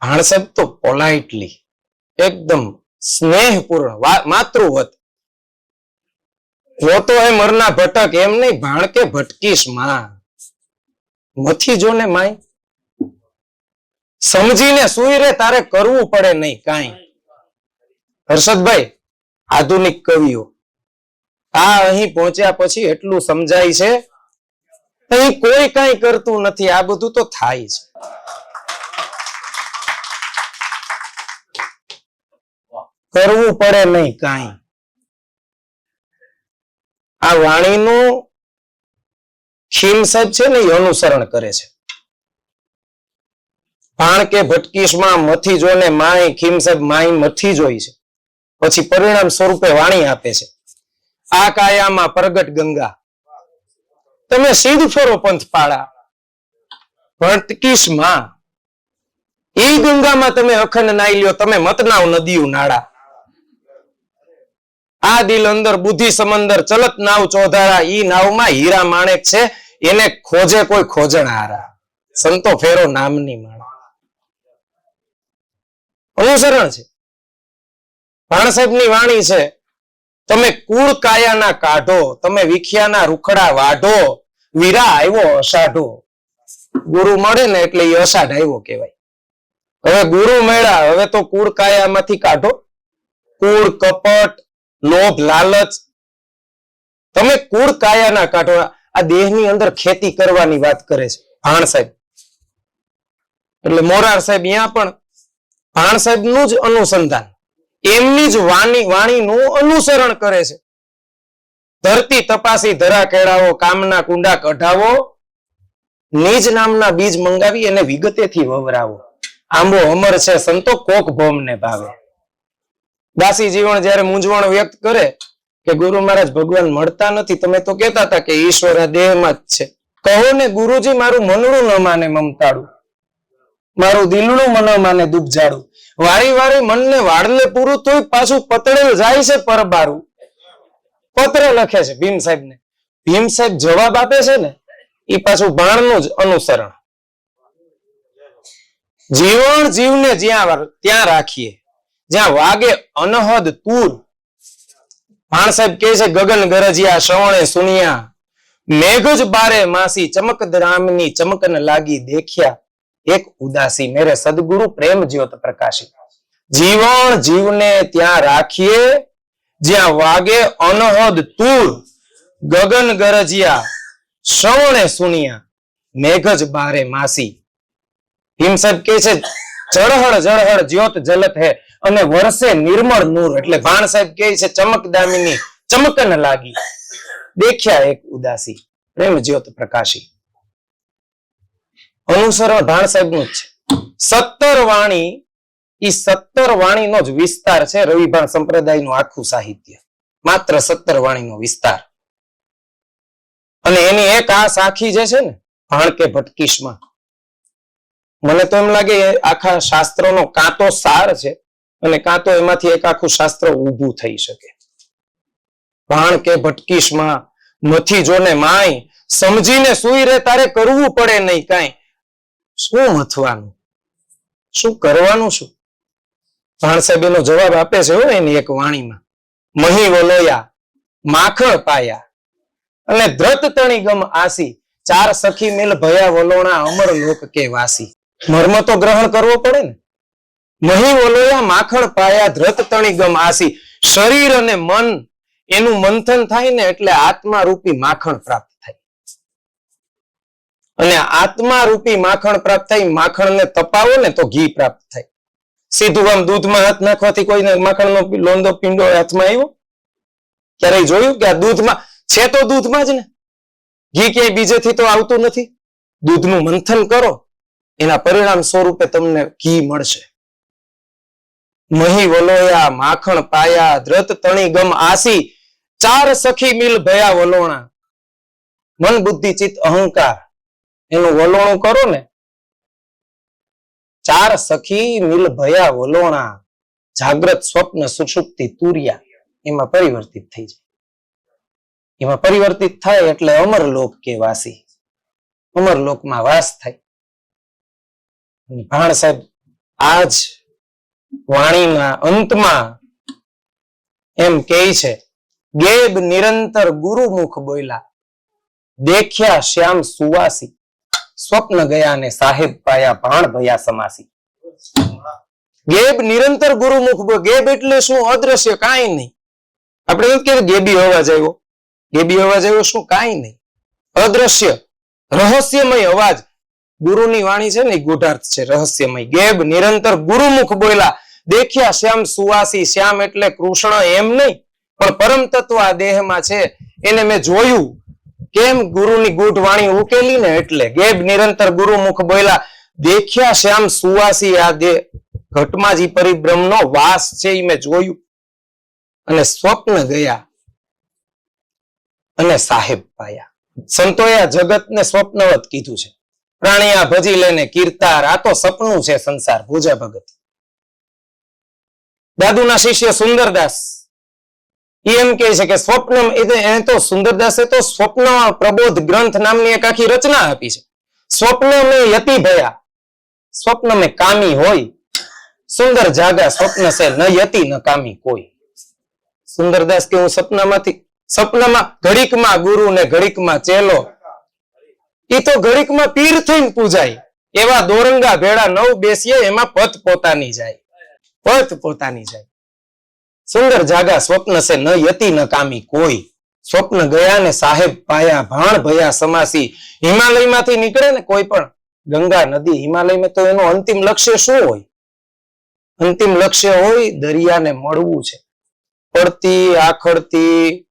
ભાણ સાહેબ તો પોલાઇટલી, એકદમ સ્નેહપૂર્ણ, માતૃવત. હોતો હે મરના ભટક, એમ નહીં, ભાણ કે ભટકીશ માં, મથી જો ને માય. સમજીને સુઈ રે, તારે કરવું પડે નહીં કાંઈ. હર્ષદભાઈ, આધુનિક કવિઓ આ અહીં પહોંચ્યા પછી એટલું સમજાય છે, અહીં કોઈ કાંઈ કરતું નથી, આ બધું તો થાય છે. કરવું પડે નહીં કાંઈ. આ વાણીનું ખીમ સાહેબ છે ને, એ અનુસરણ કરે છે. ભાણ કે ભટકીશમાં મથી જો ને માય, ખીમ સાહેબ માય મથી જોઈ છે. પછી પરિણામ સ્વરૂપે વાણી આપે છે. આ કાયામાં પ્રગટ ગંગા, તમે સીધ ફેરો પંથ પાડા. ભટકીશમાં એ ગંગામાં તમે અખંડ નાઈ લ્યો, તમે મતનાવ નદીયું નાળા. આ દિલ અંદર બુદ્ધિ સમંદર ચલત નાવ ચોધારા, ઈ નાવમાં હીરા માણેક છે, એને ખોજે કોઈ ખોજણહારા. સંતો ફેરો નામની માણા. અનુસરણ છે. ભાણ સાહેબની વાણી છે, તમે કુળ કાયાના કાઢો, તમે વિખ્યાના રૂખડા વાઢો, વીરા આવ્યો અષાઢો. ગુરુ મળે ને એટલે એ અષાઢ આવ્યો કહેવાય. હવે ગુરુ મળ્યા, હવે તો કુળ કાયામાંથી કાઢો. કુળ, કપટ, લોભ, લાલચ, તમે કુળ કાયાના કાઢો. આ દેહની અંદર ખેતી કરવાની વાત કરે છે ભાણ સાહેબ. એટલે મોરાર સાહેબ અહીંયા પણ ભાણ સાહેબ નું જ અનુસંધાન, એમની જ વાણીનું અનુસરણ કરે છે. ધરતી તપાસી ધરા કેળાવો, કામના કુંડા કઢાવો, નિજ નામના બીજ મંગાવી એને વિગતેથી વવરાવો. આંબો અમર છે સંતો કોક ભોમને ભાવે. દાસી જીવન જયારે મૂંઝવણ વ્યક્ત કરે કે ગુરુ મહારાજ ભગવાન મળતા નથી, તમે તો કહેતા હતા કે ઈશ્વર આ દેહમાં જ છે. કહો ને ગુરુજી, મારું મનડું ન માને મમતાડું, મારું દિલનું મન માને દુબજાડું. વારી વારી મનને વાળલે પૂરું તોય પાછું પતળેલ જાય છે પરબારું. પત્ર લખે છે ભીમ સાહેબ ને. ભીમ સાહેબ જવાબ આપે છે ને, એ પાછું ભાણનું જ અનુસરણ. જીવન જીવને જ્યાં ત્યાં રાખીએ, જ્યાં વાગે અનહદ તૂર. ભાણ સાહેબ કહે છે, ગગન ગરજિયા શ્રવણે સુનિયા, મેઘ જ બારે માસી, ચમકદ રામની ચમકન લાગી દેખ્યા એક ઉદાસી, મેરે સદગુરુ પ્રેમ જ્યોત પ્રકાશી. જીવન જીવને ત્યાં રાખીએ જ્યાં વાગે અનહદ તૂર, ગગન ગરજિયા શ્રવણે સુનિયા, મેઘ જ બારે માસી. ભીમ સાહેબ કહે છે, જળહળ જળહળ જ્યોત જલત હે, અને વર્ષે નિર્મળ નૂર. એટલે ભાણ સાહેબ કહે છે, ચમકદામિની ચમકન લાગી દેખ્યા એક ઉદાસી, પ્રેમ જ્યોત પ્રકાશી. અનુસરણ ભાણ સાહેબ નું જ છે. 17 વાણી, એ 17 વાણીનો જ વિસ્તાર છે રવિભાણ સંપ્રદાયનું આખું સાહિત્ય. માત્ર 17 વાણીનો વિસ્તાર. અને એની એક આ સાખી જે છે ને, ભાણ કે ભટકીશમાં, મને તો એમ લાગે એ આખા શાસ્ત્રનો કાં તો સાર છે અને કાં તો એમાંથી એક આખું શાસ્ત્ર ઊભું થઈ શકે. ભાણ કે ભટકીશમાં નથી જોને માય, સમજીને સુઈ રે તારે કરવું પડે નહીં કાંઈ. શું મથવાનું, શું કરવાનું શું? ભાણ સાહેબ એનો જવાબ આપે છે હો એની એક વાણીમાં. મહી વલોયા માખણ પાયા અને ધ્રત તણી ગમ આસી, ચાર સખી મિલ ભયા વલોણા અમર લોક કે વાસી. મર્મ તો ગ્રહણ કરવો પડે ને. મહી વલોયા માખણ પાયા ધ્રત તણી ગમ આસી. શરીર અને મન એનું મંથન થાય ને એટલે આત્મા રૂપી માખણ પ્રાપ્ત થાય. અને આત્મા રૂપી માખણ પ્રાપ્ત થાય. માખણને તપાવો ને તો ઘી પ્રાપ્ત થાય. સીધું આમ દૂધમાં હાથ નાખવાથી કોઈને માખણનો લોંદો પીંડો હાથમાં આવ્યો? ક્યારેય જોયું કે આ દૂધમાં છે? તો દૂધમાં જ ને. ઘી ક્યાંય બીજેથી તો આવતું નથી. દૂધનું મંથન કરો, એના પરિણામ સ્વરૂપે તમને ઘી મળશે. મહી વલોયા માખણ પાયા ધ્રત તણી ગમ આસી, ચાર સખી મિલ ભયા વલોણા. મન બુદ્ધિ ચિત્ત અહંકાર એનું વલોણું કરો ને. ચાર સખી મિલ ભયા વલોણા, જાગ્રત સ્વપ્ન સુષુપ્તિ તુર્યા, એમાં પરિવર્તિત થઈ જાય. એમાં પરિવર્તિત થાય એટલે અમરલોક કે વાસી, અમરલોકમાં વાસ થાય. ભાણ સાહેબ આજ વાણીના અંતમાં એમ કહે છે, ગેબ નિરંતર ગુરુમુખ બોલ્યા, દેખ્યા શ્યામ સુવાસી, સ્વપ્ન ગયા ને સાહેબ પાયા ભાણ ભયા સમાસી. ગેબ નિરંતર ગુરુમુખ. ગેબ એટલે શું? અદ્રશ્ય, કાંઈ નહીં. આપણે એમ કે ગેબી અવાજ આવ્યો, ગેબી અવાજ આવ્યો, શું? કાંઈ નહીં. અદ્રશ્ય રહસ્યમય અવાજ. ગુરુની વાણી છે ને ગૂઢાર્થ છે, રહસ્યમય. ગેબ નિરંતર ગુરુમુખ બોલ્યા, દેખ્યા શ્યામ સુવાસી. શ્યામ એટલે કૃષ્ણ એમ નહીં, પણ પરમ તત્વ આ દેહમાં છે એને મેં જોયું. કેમ? ગુરુની ગૂઢ વાણી ઉકેલી ને એટલે. ગેબ નિરંતર ગુરુમુખ બોલ્યા, દેખ્યા શ્યામ સુવાસી. આ દેહ ઘટમાં જ પરિબ્રહ્મનો વાસ છે એ મેં જોયું. અને સ્વપ્ન ગયા અને સાહેબ પાયા. સંતોએ આ જગતને સ્વપ્નવત કીધું છે. પ્રાણીયા ભજી લેને કીર્તાર, આ તો સપનું છે સંસાર. ભોજા ભગત. દાદુના શિષ્ય સુંદરદાસ એમ કહે છે કે સ્વપ્ન, એ તો સુંદરદાસે તો સ્વપ્ન પ્રબોધ ગ્રંથ નામની એક આખી રચના આપી છે. સ્વપ્ન મેં યતિ ભયા, સ્વપ્ન મેં કામી હોય. સુંદર જાગા સ્વપ્ન સે ન યતિ ન કામી કોઈ. સુંદરદાસ કે હું સપનામાં ઘડીકમાં ગુરુ ને ઘડીકમાં ચેલો, એ તો ઘડીકમાં પીર થઈને પૂજાય. એવા દોરંગા ભેળા નવ બેસીએ, એમાં પત પોતાની જાય, પત પોતાની જાય. સુંદર જાગા સ્વપ્ન સે ન યતિ ન કામી કોઈ. સ્વપ્ન ગયા ને સાહેબ પાયા ભાણ ભયા સમાસી. હિમાલયમાંથી નીકળે ને કોઈ પણ ગંગા નદી, હિમાલયમાં તો એનું અંતિમ લક્ષ્ય શું હોય? અંતિમ લક્ષ્ય હોય દરિયાને મળવું છે. પડતી આખડતી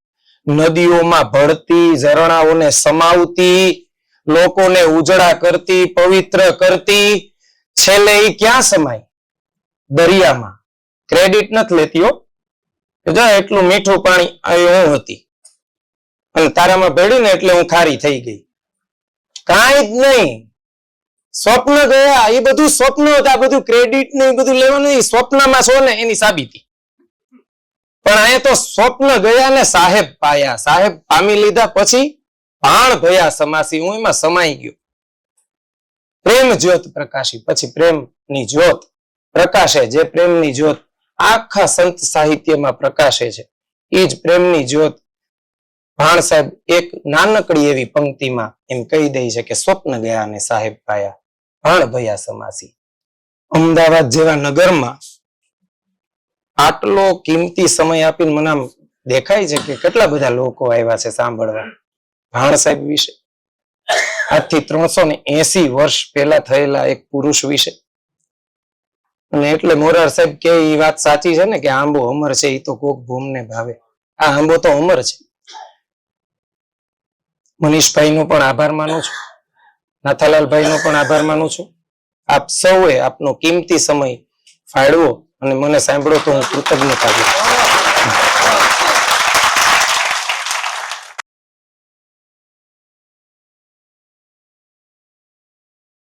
નદીઓમાં ભળતી, ઝરણાઓને સમાવતી, લોકોને ઉજળા કરતી, પવિત્ર કરતી, છેલ્લે એ ક્યાં સમાય? દરિયામાં. ક્રેડિટ નથી લેતી હો, જા એટલું મીઠું પાણી આવ્યું હું હતી અને તારામાં ભેળી ને એટલે હું ખારી થઈ ગઈ. કાંઈ જ નહીં. સ્વપ્ન ગયા, એ બધું સ્વપ્ન હતા. આ બધું ક્રેડિટ ને એ બધું લેવાનું, એ સ્વપ્નમાં છો ને એની સાબિતી. પણ અહીંયા તો સ્વપ્ન ગયા ને સાહેબ પાયા. સાહેબ પામી લીધા પછી ભાણ ભયા સમાસી, હું એમાં સમાઈ ગયો. પ્રેમ જ્યોત પ્રકાશી, પછી પ્રેમની જ્યોત પ્રકાશે. જે પ્રેમની જ્યોત આખા સંત સાહિત્યમાં પ્રકાશે છે, એ જ પ્રેમની જ્યોત ભાણ સાહેબ એક નાનકડી એવી પંક્તિમાં એમ કહી દે છે કે સ્વપ્ન ગયા ને સાહેબ પાયા, ભાણ ભયા સમાસી. અમદાવાદ જેવા નગરમાં આટલો કિંમતી સમય આપીને મને આમ દેખાય છે કે કેટલા બધા લોકો આવ્યા છે સાંભળવા ભાણ સાહેબ વિશે. આજથી 380 વર્ષ પહેલા થયેલા એક પુરુષ વિશે. અને એટલે મોરાર સાહેબ કે એ વાત સાચી છે ને કે આંબો અમર છે, એ તો કોક ભૂમને ભાવે. આ આંબો તો અમર છે. મનીષભાઈ નો પણ આભાર માનું છું, નાથાલાલભાઈ નો પણ આભાર માનું છું. આપ સૌએ આપનો કિંમતી સમય ફાળવો અને મને સાંભળો તો હું કૃતજ્ઞતા.